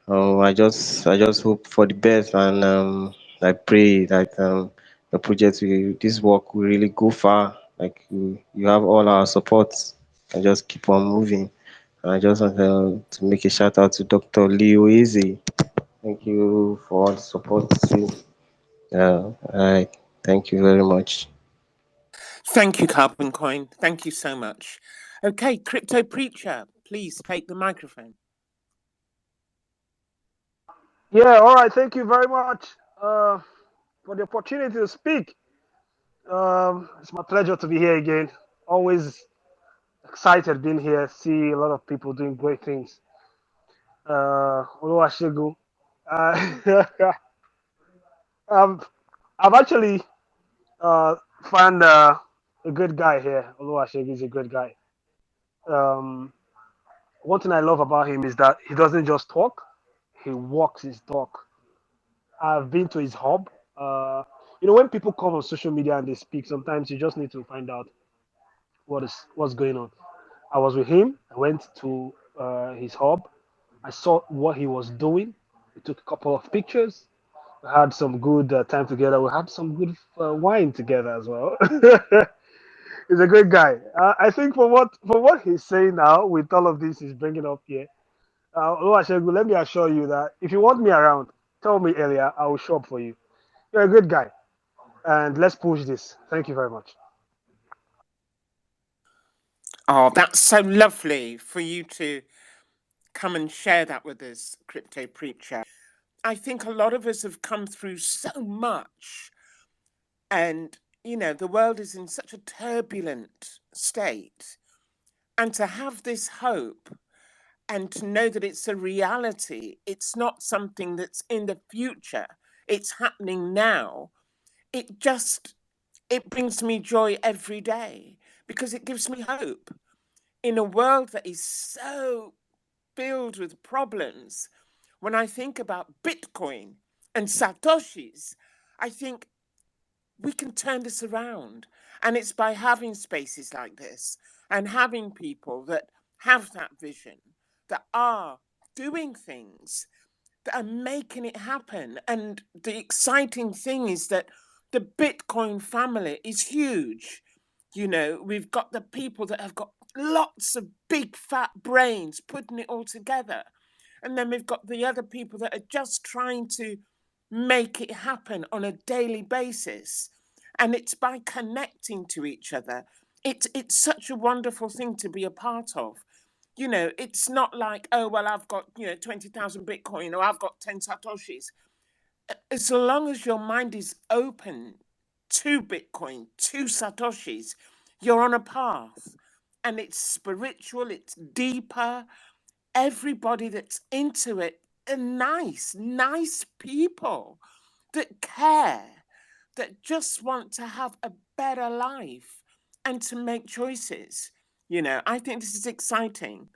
I just hope for the best, and I pray that the project this work will really go far. Like you have all our support, and just keep on moving. And I just want to make a shout out to Dr. Leo Easy. Thank you for all the support too. Yeah, thank you very much. Thank you, Carbon Coin. Thank you so much. Okay, Crypto Preacher, please take the microphone. Yeah, all right. Thank you very much for the opportunity to speak. It's my pleasure to be here again. Always excited being here. See a lot of people doing great things. Oluwasegun. Uh, I've, I've actually uh, found a good guy here. Oluwasegun is a good guy. Um, One thing I love about him is that he doesn't just talk; he walks his talk. I've been to his hub. When people come on social media and they speak, sometimes you just need to find out what's going on. I was with him. I went to his hub. I saw what he was doing. We took a couple of pictures. We had some good time together. We had some good wine together as well. He's a great guy. I think for what he's saying now, with all of this he's bringing up here, Oluwasegun, let me assure you that if you want me around, tell me earlier. I will show up for you. You're a good guy, and let's push this. Thank you very much. Oh, that's so lovely for you to come and share that with us, Crypto Preacher. I think a lot of us have come through so much, and the world is in such a turbulent state. And to have this hope and to know that it's a reality, it's not something that's in the future, it's happening now. It brings me joy every day because it gives me hope in a world that is so filled with problems. When I think about Bitcoin and Satoshis, I think we can turn this around. And it's by having spaces like this and having people that have that vision, that are doing things, that are making it happen. And the exciting thing is that the Bitcoin family is huge. We've got the people that have got lots of big fat brains putting it all together. And then we've got the other people that are just trying to make it happen on a daily basis. And it's by connecting to each other. It's such a wonderful thing to be a part of. It's not like, oh, well, I've got, 20,000 Bitcoin or I've got 10 Satoshis. As long as your mind is open to Bitcoin, to Satoshis, you're on a path. And it's spiritual, it's deeper. Everybody that's into it are nice, nice people that care, that just want to have a better life and to make choices. I think this is exciting.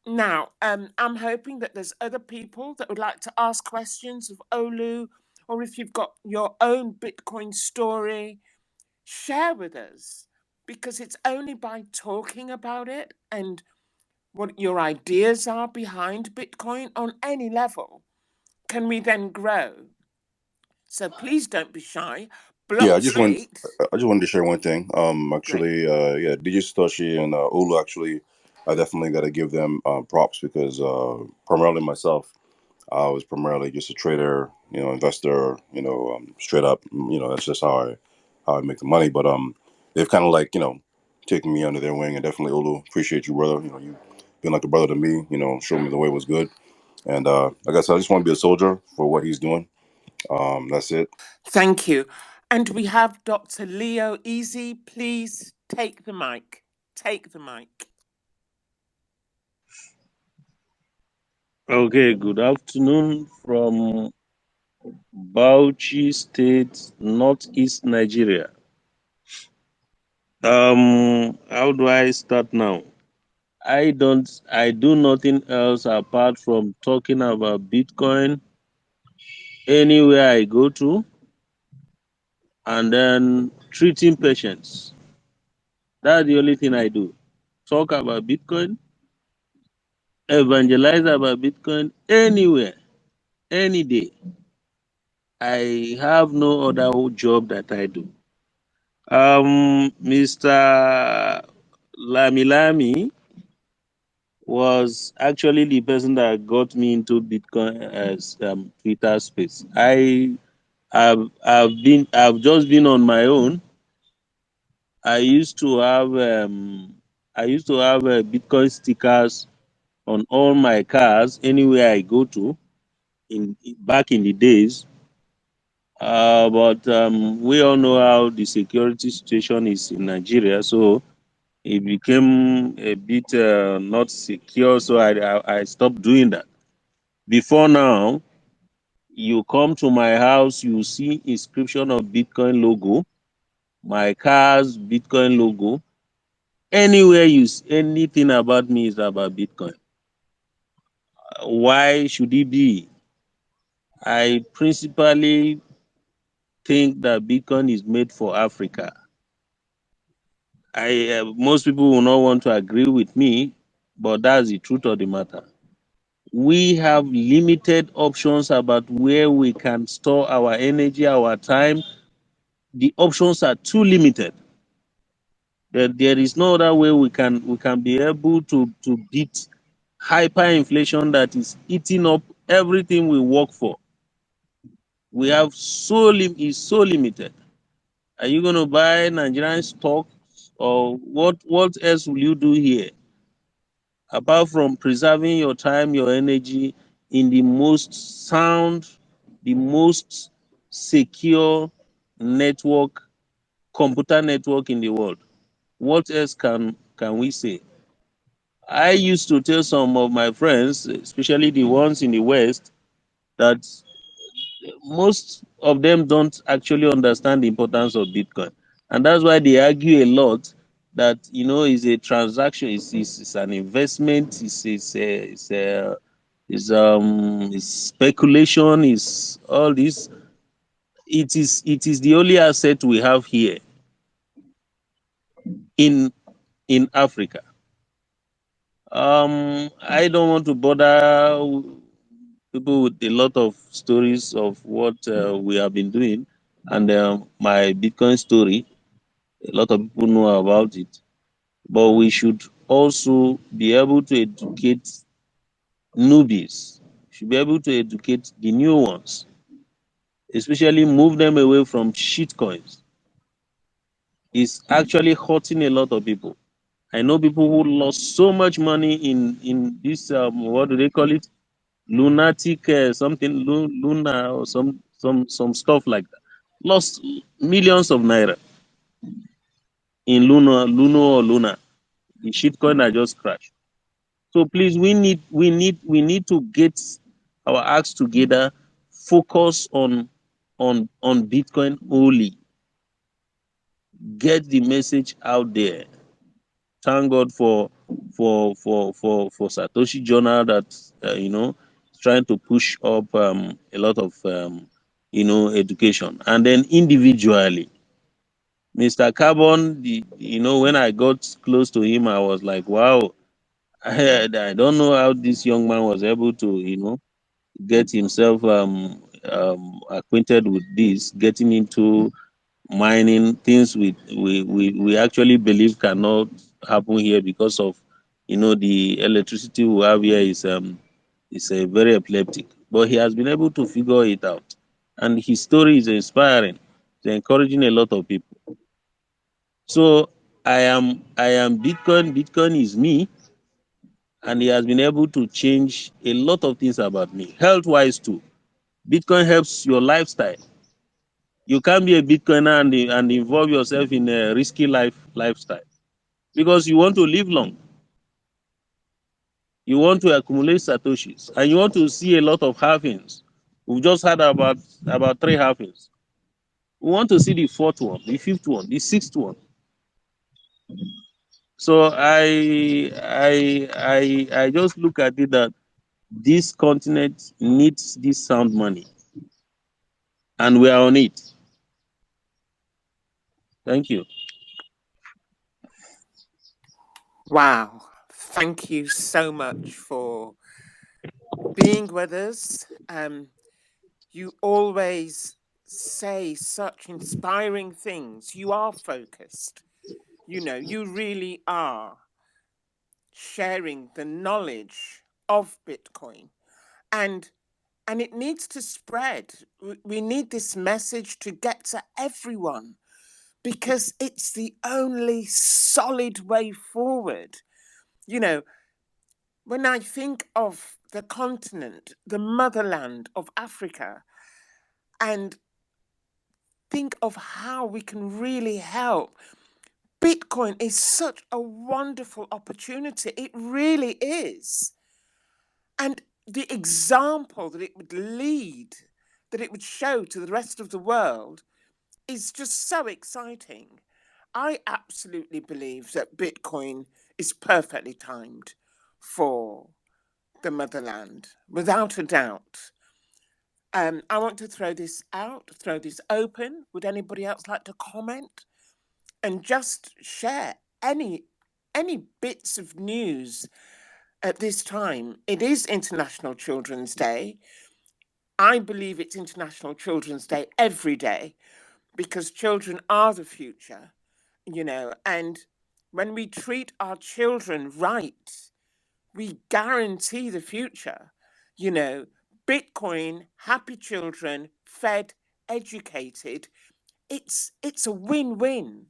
Now, I'm hoping that there's other people that would like to ask questions of Olu, or if you've got your own Bitcoin story, share with us because it's only by talking about it and what your ideas are behind Bitcoin on any level can we then grow. So please don't be shy. Yeah, Block straight. I just wanted to share one thing. Great. Actually, yeah, DJ Satoshi and Olu actually, I definitely got to give them props because primarily myself, I was primarily just a trader, investor, straight up. That's just how I make the money. But they've kind of like taken me under their wing, and definitely Olu, appreciate you, brother. You been like a brother to me. Showed me the way was good, and like I said, I just want to be a soldier for what he's doing. That's it. Thank you. And we have Dr. Leo Easy. Please take the mic. Take the mic. Okay, good afternoon from Bauchi State, Northeast Nigeria. How do I start now? I do nothing else apart from talking about Bitcoin anywhere I go to and then treating patients. That's the only thing I do. Talk about Bitcoin, evangelize about Bitcoin anywhere, any day. I have no other job that I do. Mr. Lami was actually the person that got me into Bitcoin as Twitter space. I've just been on my own. I used to have Bitcoin stickers on all my cars anywhere I go to in back in the days. But we all know how the security situation is in Nigeria, so it became a bit not secure, so I stopped doing that. Before now, you come to my house, you see inscription of Bitcoin logo, my car's Bitcoin logo. Anywhere you see anything about me is about Bitcoin. Why should it be? I principally think that Bitcoin is made for Africa. Most people will not want to agree with me, but that's the truth of the matter. We have limited options about where we can store our energy, our time. The options are too limited. There is no other way we can be able to beat hyperinflation that is eating up everything we work for. We have is so limited. Are you going to buy Nigerian stock, or what else will you do here apart from preserving your time, your energy in the most sound, the most secure network, computer network in the world? What else can we say? I used to tell some of my friends, especially the ones in the West, that most of them don't actually understand the importance of Bitcoin, and that's why they argue a lot that is a transaction, is an investment, is speculation, is all this. It is the only asset we have here in Africa. I don't want to bother people with a lot of stories of what we have been doing, and my Bitcoin story. A lot of people know about it, but we should also be able to educate newbies. Should be able to educate the new ones, especially move them away from shit coins. It's actually hurting a lot of people. I know people who lost so much money in this what do they call it, lunatic something luna, or some stuff like that. Lost millions of naira in Luna. The shitcoin that just crashed. So please, we need to get our acts together, focus on Bitcoin only, get the message out there. Thank God for Satoshi Journal that trying to push up a lot of education, and then individually, Mr. Carbon. When I got close to him, I was like, wow. I don't know how this young man was able to get himself acquainted with this, getting into mining things we actually believe cannot happen here because of the electricity we have here is a very epileptic, but he has been able to figure it out, and his story is inspiring. It's encouraging a lot of people. So I am Bitcoin is me, and he has been able to change a lot of things about me, health wise too. Bitcoin helps your lifestyle. You can't be a Bitcoiner and involve yourself in a risky lifestyle, because you want to live long. You want to accumulate satoshis, and you want to see a lot of halvings. We've just had about three halvings. We want to see the fourth one, the fifth one, the sixth one. So I just look at it that this continent needs this sound money, and we are on it. Thank you. Wow. Thank you so much for being with us. You always say such inspiring things. You are focused. You really are sharing the knowledge of Bitcoin. And and it needs to spread. We need this message to get to everyone because it's the only solid way forward. You know, when I think of the continent, the motherland of Africa, and think of how we can really help, Bitcoin is such a wonderful opportunity. It really is. And the example that it would lead, that it would show to the rest of the world, is just so exciting. I absolutely believe that Bitcoin is perfectly timed for the motherland, without a doubt. I want to throw this open. Would anybody else like to comment and just share any bits of news at this time? It is International Children's Day. I believe it's International Children's Day every day because children are the future, and when we treat our children right, we guarantee the future. You know, Bitcoin, happy children, fed, educated. It's a win-win.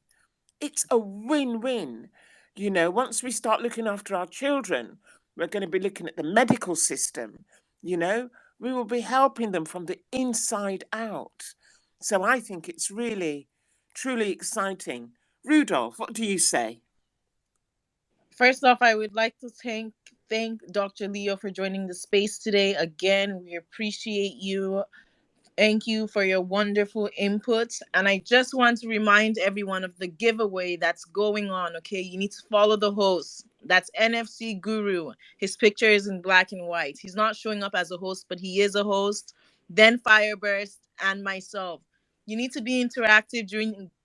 It's a win-win. Once we start looking after our children, we're going to be looking at the medical system. We will be helping them from the inside out. So I think it's really, truly exciting. Rudolph, what do you say? First off, I would like to thank Dr. Leo for joining the space today. Again, we appreciate you. Thank you for your wonderful inputs. And I just want to remind everyone of the giveaway that's going on. Okay, you need to follow the host. That's NFC Guru. His picture is in black and white. He's not showing up as a host, but he is a host. Then Fireburst and myself. You need to be interactive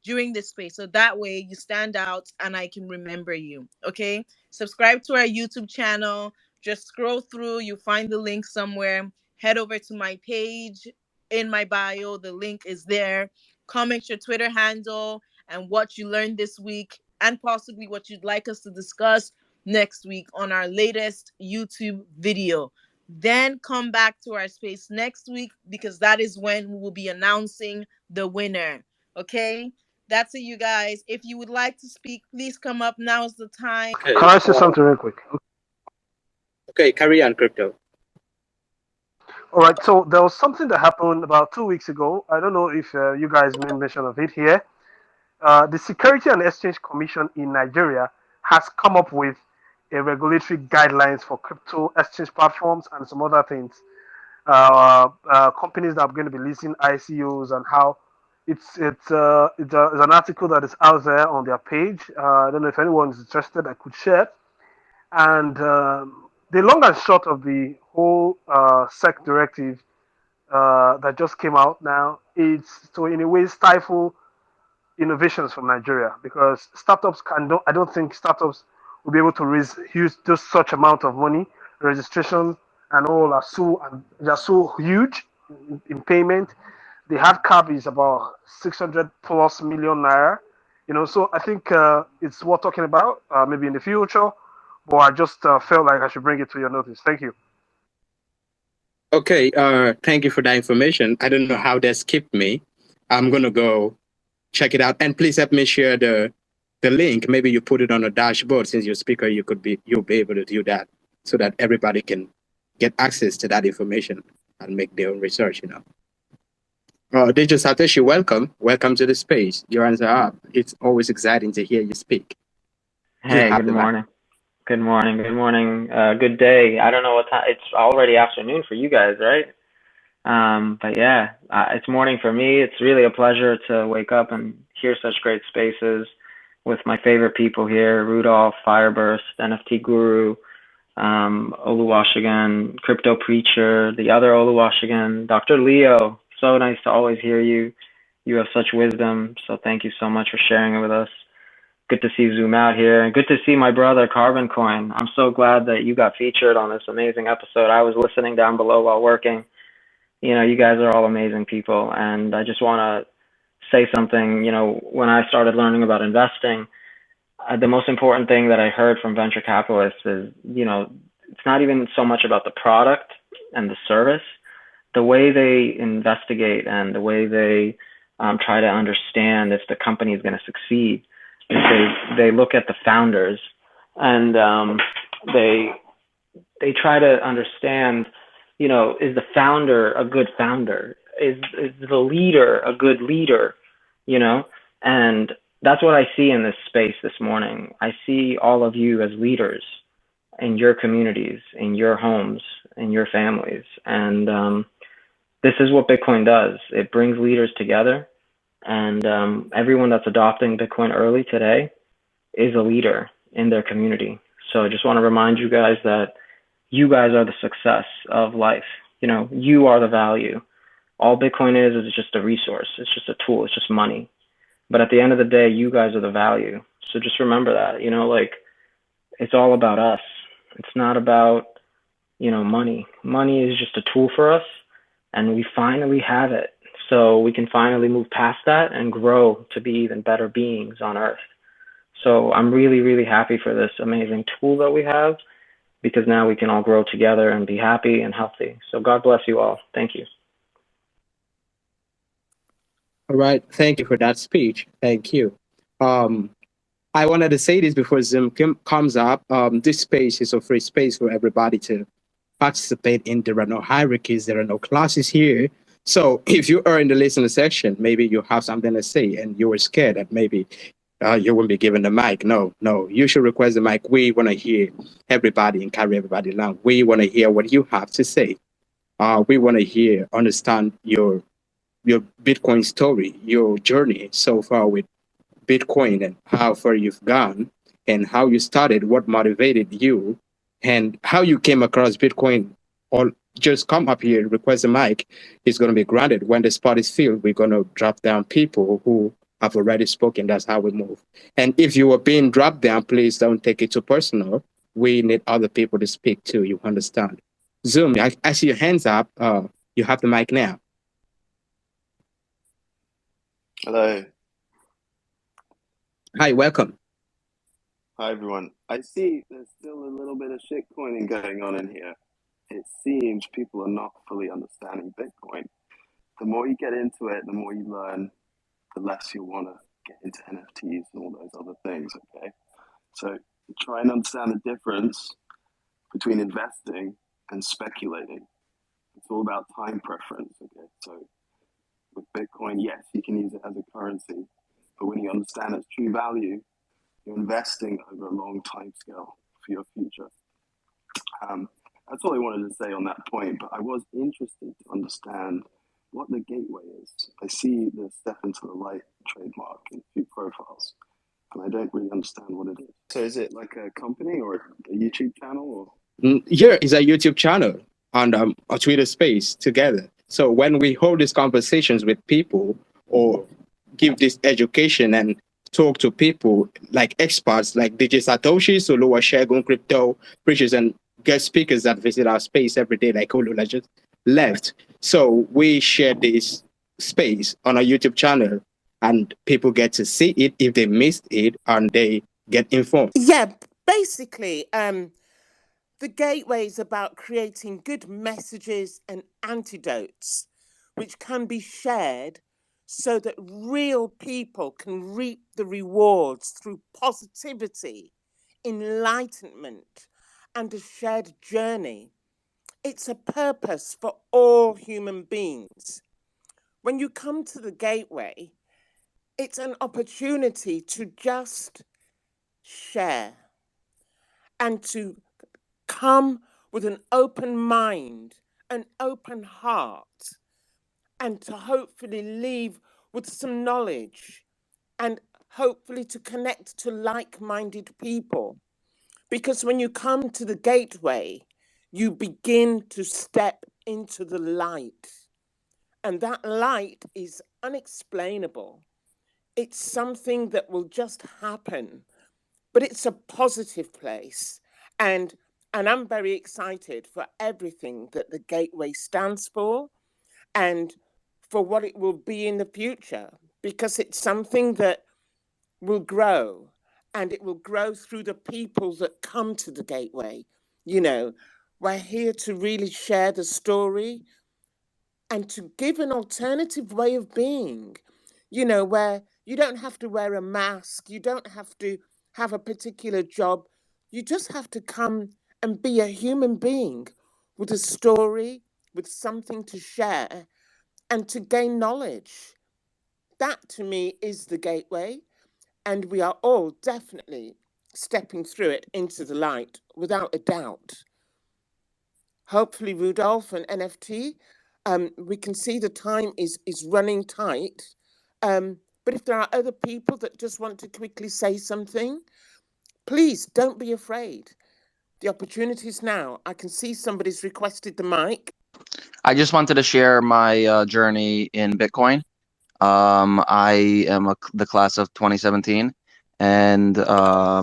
during this space, so that way you stand out and I can remember you. Okay, subscribe to our YouTube channel. Just scroll through. You find the link somewhere. Head over to my page in my bio. The link is there. Comment your Twitter handle and what you learned this week, and possibly what you'd like us to discuss next week on our latest YouTube video. Then come back to our space next week because that is when we will be announcing the winner. Okay? That's it, you guys. If you would like to speak, please come up. Now is the time. Can I say something real quick? Okay, carry on, Crypto. All right. So there was something that happened about 2 weeks ago. I don't know if you guys made mention of it here. The Security and Exchange Commission in Nigeria has come up with a regulatory guidelines for crypto exchange platforms and some other things. Companies that are going to be leasing ICOs and how it's an article that is out there on their page. I don't know if anyone is interested. I could share. And the long and short of the whole SEC directive that just came out now is to in a way stifle innovations from Nigeria because startups I don't think startups will be able to raise huge just such amount of money. Registration and all are so huge in payment. The hard cap is about 600 plus million naira. So I think it's worth talking about maybe in the future. But I just felt like I should bring it to your notice. Thank you. Okay, thank you for that information. I don't know how that skipped me. I'm gonna go check it out, and please help me share the link. Maybe you put it on a dashboard since you're a speaker. You'll be able to do that so that everybody can get access to that information and make their own research. Deja Satoshi, welcome to the space. Your hands are up. It's always exciting to hear you speak. Hey, good morning. Good morning. Good morning. Good day. I don't know what time. It's already afternoon for you guys, right? But yeah, it's morning for me. It's really a pleasure to wake up and hear such great spaces with my favorite people here: Rudolph, Fireburst, NFT Guru, Oluwasegun, Crypto Preacher, the other Oluwasegun, Dr. Leo. So nice to always hear you. You have such wisdom. So thank you so much for sharing it with us. Good to see Zoom Out here, and good to see my brother Carbon Coin. I'm so glad that you got featured on this amazing episode. I was listening down below while working. You guys are all amazing people, and I just want to say something. When I started learning about investing, the most important thing that I heard from venture capitalists is, it's not even so much about the product and the service, the way they investigate and the way they try to understand if the company is going to succeed. They look at the founders and they try to understand, is the founder a good founder? Is the leader a good leader? And that's what I see in this space this morning. I see all of you as leaders in your communities, in your homes, in your families. And this is what Bitcoin does. It brings leaders together. And everyone that's adopting Bitcoin early today is a leader in their community. So I just want to remind you guys that you guys are the success of life. You are the value. All Bitcoin is just a resource. It's just a tool. It's just money. But at the end of the day, you guys are the value. So just remember that, like it's all about us. It's not about, money. Money is just a tool for us, and we finally have it. So we can finally move past that and grow to be even better beings on Earth. So I'm really, really happy for this amazing tool that we have, because now we can all grow together and be happy and healthy. So God bless you all. Thank you. All right. Thank you for that speech. Thank you. I wanted to say this before Zoom comes up. This space is a free space for everybody to participate in. There are no hierarchies. There are no classes here. So if you are in the listener section, maybe you have something to say and you were scared that maybe you won't be given the mic. No. You should request the mic. We want to hear everybody and carry everybody along. We want to hear what you have to say. We want to understand your Bitcoin story, your journey so far with Bitcoin and how far you've gone and how you started, what motivated you, and how you came across Bitcoin. Or just come up here, request a mic. It's going to be granted. When the spot is filled, we're going to drop down people who have already spoken. That's how we move. And if you are being dropped down, please don't take it too personal. We need other people to speak too. You understand? Zoom, I see your hands up. You have the mic now. Hello. Hi, welcome. Hi, everyone. I see there's still a little bit of shitcoining going on in here. It seems people are not fully understanding Bitcoin. The more you get into it, the more you learn, the less you'll want to get into NFTs and all those other things, okay? So try and understand the difference between investing and speculating. It's all about time preference, okay? So with Bitcoin, yes, you can use it as a currency, but when you understand its true value, you're investing over a long time scale for your future. That's all I wanted to say on that point, but I was interested to understand what the gateway is. I see the Step into the Light trademark in a few profiles, and I don't really understand what it is. So is it like a company or a YouTube channel? Or? Here is a YouTube channel and a Twitter space together. So when we hold these conversations with people or give this education and talk to people like experts like DJ Satoshi, Solowa Shogun, crypto preachers, and guest speakers that visit our space every day, like Olula just left. So we share this space on our YouTube channel, and people get to see it if they missed it, and they get informed. Yeah, basically, the gateway is about creating good messages and antidotes which can be shared so that real people can reap the rewards through positivity, enlightenment, and a shared journey. It's a purpose for all human beings. When you come to the gateway, it's an opportunity to just share and to come with an open mind, an open heart, and to hopefully leave with some knowledge and hopefully to connect to like-minded people. Because when you come to the gateway, you begin to step into the light. And that light is unexplainable. It's something that will just happen, but it's a positive place. And I'm very excited for everything that the Gateway stands for and for what it will be in the future, because it's something that will grow, and it will grow through the people that come to the Gateway. You know, we're here to really share the story and to give an alternative way of being, where you don't have to wear a mask, you don't have to have a particular job. You just have to come and be a human being with a story, with something to share, and to gain knowledge. That to me is the gateway, and we are all definitely stepping through it into the light without a doubt. Hopefully, Rudolph and NFT, we can see the time is running tight. But if there are other people that just want to quickly say something, please don't be afraid. The opportunity is now. I can see somebody's requested the mic. I just wanted to share my journey in Bitcoin. I am the class of 2017, and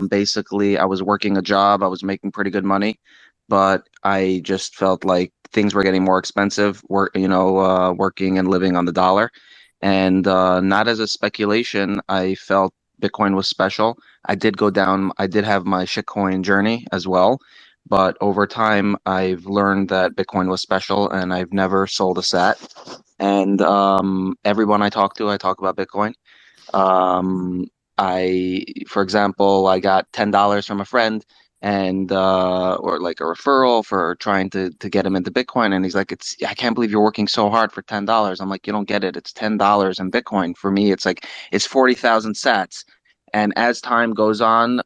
basically, I was working a job. I was making pretty good money, but I just felt like things were getting more expensive. Working and living on the dollar, and not as a speculation. I felt Bitcoin was special. I did go down. I did have my shitcoin journey as well. But over time, I've learned that Bitcoin was special, and I've never sold a sat. And everyone I talk to, I talk about Bitcoin. Um, for example, I got $10 from a friend, and or like a referral for trying to get him into Bitcoin, and he's like, I can't believe you're working so hard for $10. I'm like, you don't get it. It's $10 in Bitcoin. For me, it's like it's 40,000 sats. And as time goes on,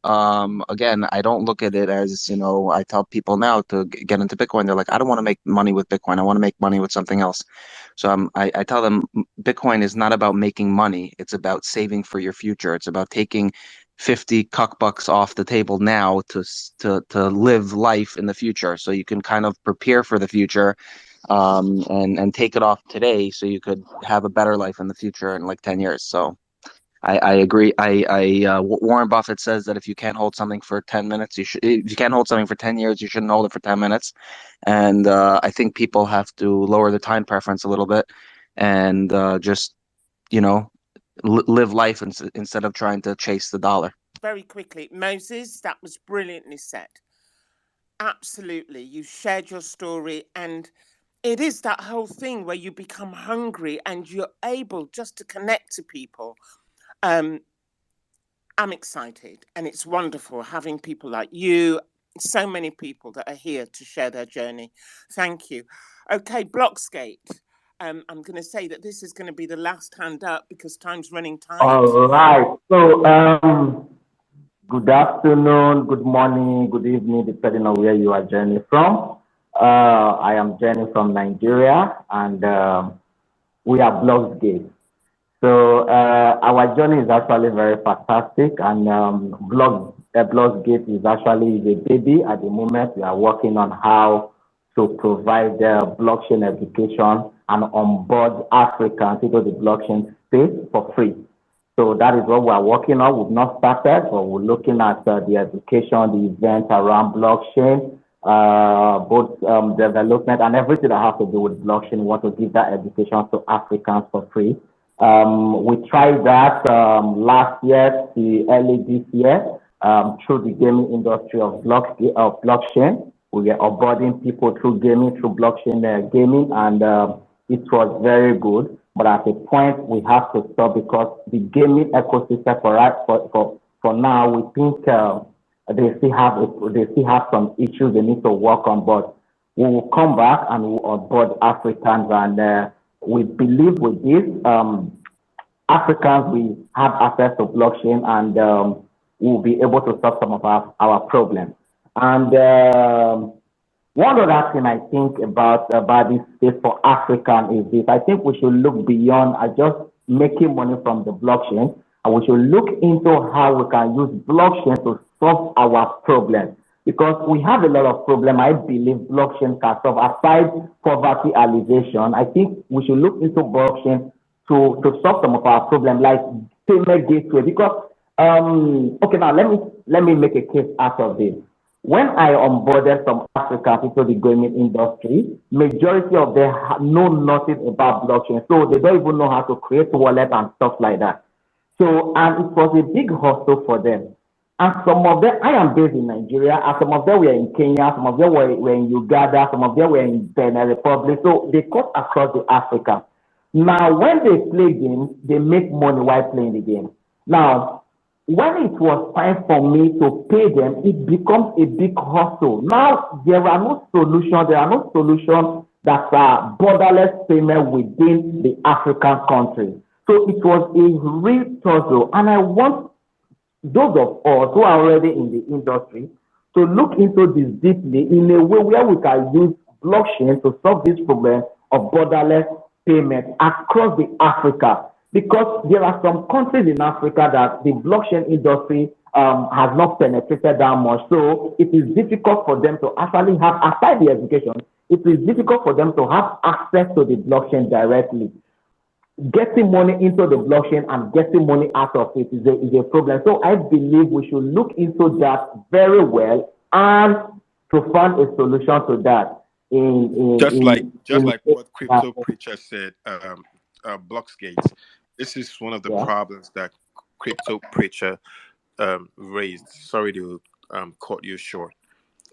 again, I don't look at it as, I tell people now to get into Bitcoin. They're like, I don't want to make money with Bitcoin. I want to make money with something else. So I tell them Bitcoin is not about making money. It's about saving for your future. It's about taking 50 cuck bucks off the table now to live life in the future. So you can kind of prepare for the future, and take it off today so you could have a better life in the future in like 10 years. So I agree. Warren Buffett says that if you can't hold something for 10 minutes, if you can't hold something for 10 years, you shouldn't hold it for 10 minutes. And I think people have to lower the time preference a little bit, and just, you know, live life instead of trying to chase the dollar. Very quickly, Moses, that was brilliantly said. Absolutely. You shared your story, and it is that whole thing where you become hungry and you're able just to connect to people. I'm excited, and it's wonderful having people like you, so many people that are here to share their journey. Thank you. Okay, Blocksgate. I'm going to say that this is going to be the last hand up because time's running tight. All right. So, good afternoon, good morning, good evening, depending on where you are journeying from. I am journeying from Nigeria, and we are Blocksgate. So our journey is actually very fantastic, and Blocksgate is actually the baby at the moment. We are working on how to provide blockchain education and onboard Africans into the blockchain space for free. So that is what we are working on. We've not started, but we're looking at the education, the events around blockchain, both development and everything that has to do with blockchain. We want to give that education to Africans for free. We tried that last year to early this year through the gaming industry of blockchain. We were onboarding people through gaming, through blockchain gaming, and it was very good. But at a point, we have to stop because the gaming ecosystem for now, we think they still have some issues they need to work on. But we will come back and we'll onboard Africans, and we believe with this, Africans will have access to blockchain, and we'll be able to solve some of our problems. And one other thing I think about this space for African is this. I think we should look beyond just making money from the blockchain, and we should look into how we can use blockchain to solve our problems. Because we have a lot of problems, I believe blockchain can solve. Aside poverty alleviation, I think we should look into blockchain to solve some of our problems, like payment gateway. Because okay, now let me make a case out of this. When I onboarded some Africans into the gaming industry, majority of them know nothing about blockchain, so they don't even know how to create wallet and stuff like that. So, and it was a big hustle for them. And some of them, I am based in Nigeria, and some of them were in Kenya, some of them were in Uganda, some of them were in Benin Republic. So they cut across the Africa. Now, when they play games, they make money while playing the game. Now, when it was time for me to pay them, it becomes a big hustle. Now, there are no solutions. There are no solutions that are borderless payment within the African country. So it was a real puzzle. And I want those of us who are already in the industry to look into this deeply in a way where we can use blockchain to solve this problem of borderless payment across the Africa. because there are some countries in Africa that the blockchain industry has not penetrated that much. So it is difficult for them to actually have, aside the education, it is difficult for them to have access to the blockchain directly. Getting money into the blockchain and getting money out of it is a problem. So I believe we should look into that very well and to find a solution to that Just like what uh, crypto preacher said, Blockskates. This is one of the yeah, problems that crypto preacher raised. Sorry to cut you short.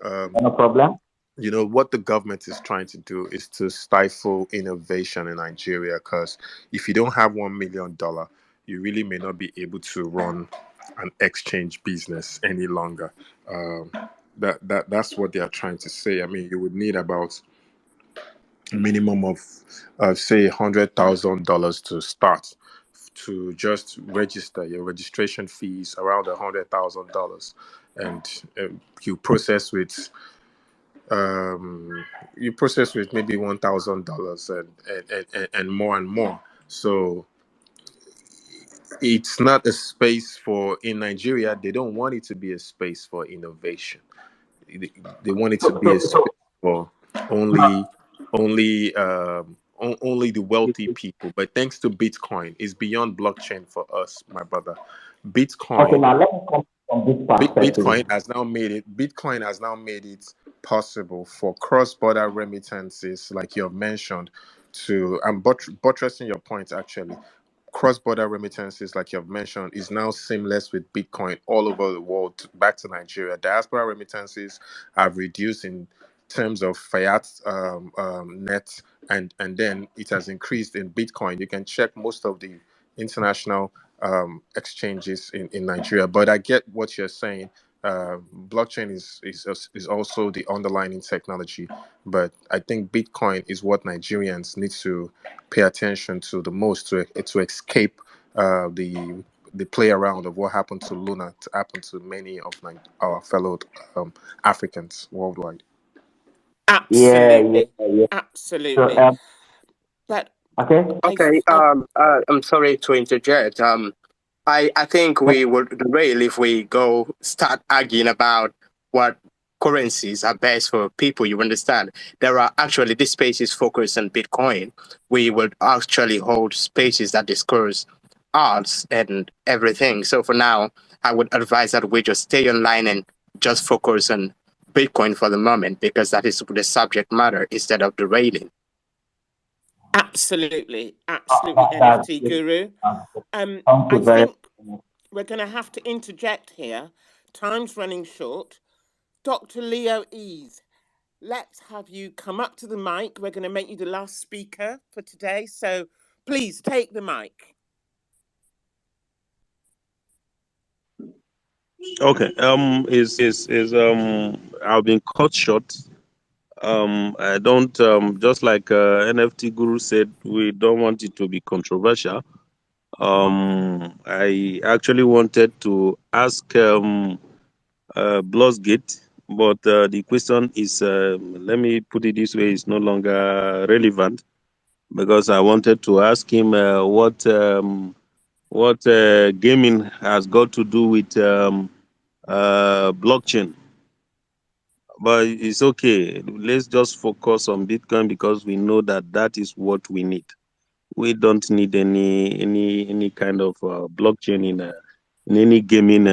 Um, no problem. what the government is trying to do is to stifle innovation in Nigeria, because if you don't have $1 million, you really may not be able to run an exchange business any longer. Um, that's what they are trying to say. I mean, you would need about minimum of say $100,000 to start, to just register. Your registration fees around $100,000, and you process with maybe $1,000 and more and more. So it's not a space for, in Nigeria they don't want it to be a space for innovation. They want it to be a space for only only the wealthy people. But thanks to Bitcoin, it's beyond blockchain for us, my brother. Okay, Bitcoin now let me come from this perspective. Bitcoin has now made it possible for cross-border remittances, like you have mentioned, to, I'm buttressing your point actually. Cross-border remittances, like you have mentioned, is now seamless with Bitcoin all over the world back to Nigeria. Diaspora remittances have reduced in terms of fiat net, and then it has increased in Bitcoin. You can check most of the international exchanges in Nigeria. But I get what you're saying. Blockchain is also the underlying technology, but I think Bitcoin is what Nigerians need to pay attention to the most, to escape the play around of what happened to Luna to happen to many of our fellow Africans worldwide. Yeah, yeah, Absolutely. yeah. So, Absolutely. But okay. I, Okay, I I'm sorry to interject. I think we would derail if we go start arguing about what currencies are best for people. You understand? There are actually these spaces focused on Bitcoin. We would actually hold spaces that discuss arts and everything. So for now, I would advise that we just stay online and just focus on Bitcoin for the moment, because that is the subject matter instead of derailing. absolutely, absolutely, That's NFT guru. thank you I very think much. we're going to have to interject here. Time's running short. Dr. Leo Ease, let's have you come up to the mic. We're going to make you the last speaker for today. So please take the mic. Okay. I've been cut short. I don't just like NFT Guru said, we don't want it to be controversial. I actually wanted to ask Blossgate, but the question is, let me put it this way, is no longer relevant, because I wanted to ask him what gaming has got to do with blockchain. But it's okay. Let's just focus on Bitcoin, because we know that that is what we need. We don't need any kind of blockchain in any gaming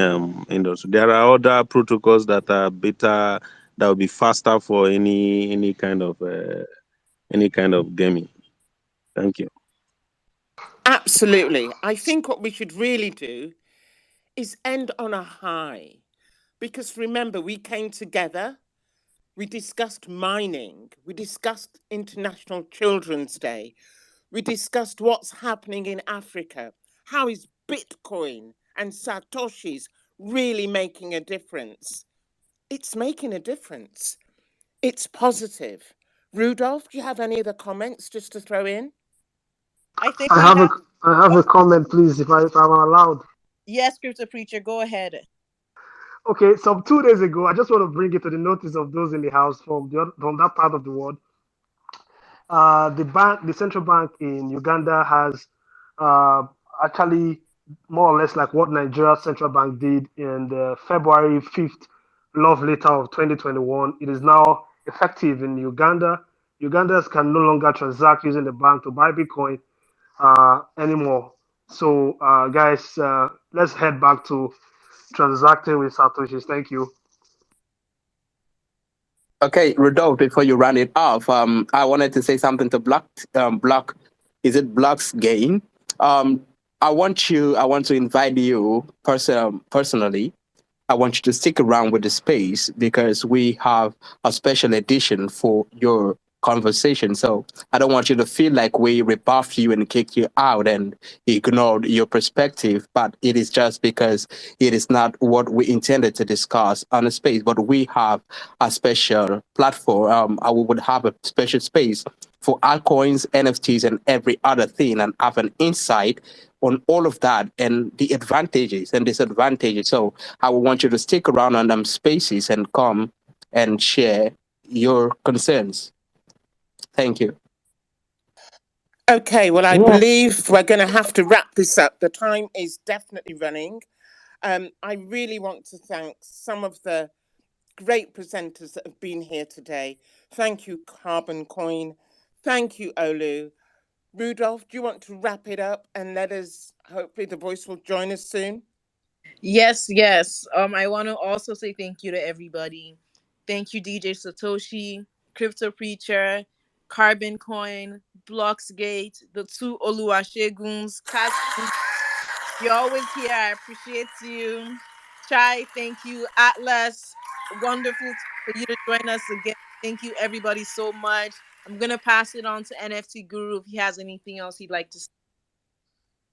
industry. There are other protocols that are better, that will be faster for any kind of gaming. Thank you. Absolutely. I think what we should really do is end on a high. Because remember, we came together, we discussed mining, we discussed International Children's Day, we discussed what's happening in Africa. How is Bitcoin and Satoshis really making a difference? It's making a difference. It's positive. Rudolph, do you have any other comments just to throw in? I think I we have a have. I have a comment, please, if I'm allowed. Yes, scripture preacher, go ahead. Okay, so 2 days ago, I just want to bring it to the notice of those in the house from that part of the world. The central bank in Uganda has uh, actually more or less like what Nigeria Central Bank did in the February 5th love letter of 2021. It is now effective in Uganda. Ugandans can no longer transact using the bank to buy Bitcoin anymore. So, guys, let's head back to transacting with Satoshis. Thank you. Okay, Rodolphe, before you run it off, I wanted to say something to Block, is it Block's game? Um, I want to invite you personally. I want you to stick around with the space because we have a special edition for your conversation. So I don't want you to feel like we rebuffed you and kicked you out and ignored your perspective, but it is just because it is not what we intended to discuss on the space. But we have a special platform. We would have a special space for altcoins, NFTs, and every other thing, and have an insight on all of that and the advantages and disadvantages. So I would want you to stick around on them spaces and come and share your concerns. Thank you. Okay, well, I Yeah. believe we're going to have to wrap this up. The time is definitely running. I really want to thank some of the great presenters that have been here today. Thank you, Carbon Coin. Thank you, Olu. Rudolph, do you want to wrap it up and let us, hopefully the voice will join us soon? Yes, yes. I want to also say thank you to everybody. Thank you, DJ Satoshi, Crypto Preacher, Carbon Coin, Blocksgate, the two Oluwaseguns, Kazi. You're always here. I appreciate you. Chai, thank you. Atlas, wonderful for you to join us again. Thank you, everybody, so much. I'm gonna pass it on to NFT Guru if he has anything else he'd like to say.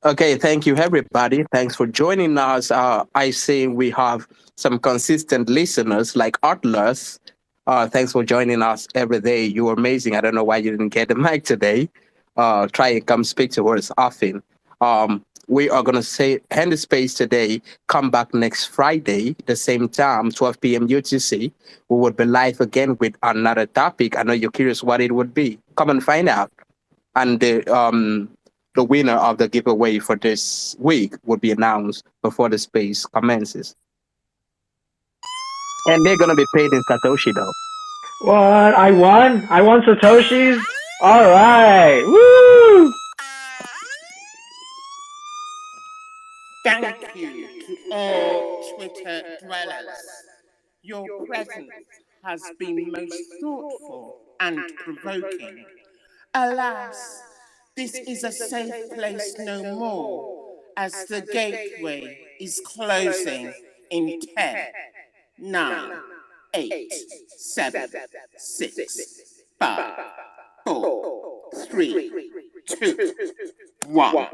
Okay, thank you, everybody. Thanks for joining us. I see we have some consistent listeners like Atlas. Thanks for joining us every day. You're amazing. I don't know why you didn't get the mic today. Try and come speak to us often. We are going to say end the space today. Come back next Friday, the same time, 12 p.m. UTC. We will be live again with another topic. I know you're curious what it would be. Come and find out. And the winner of the giveaway for this week will be announced before the space commences. And they're gonna be paid in Satoshi though. What? I won? I won Satoshis? Alright. Woo! Thank you to all Twitter dwellers. Your presence has been most thoughtful and provoking. Alas, this is a safe place no more, as the gateway is closing in 10, 9, 8, 7, 6, 5, 4, 3, 2, 1.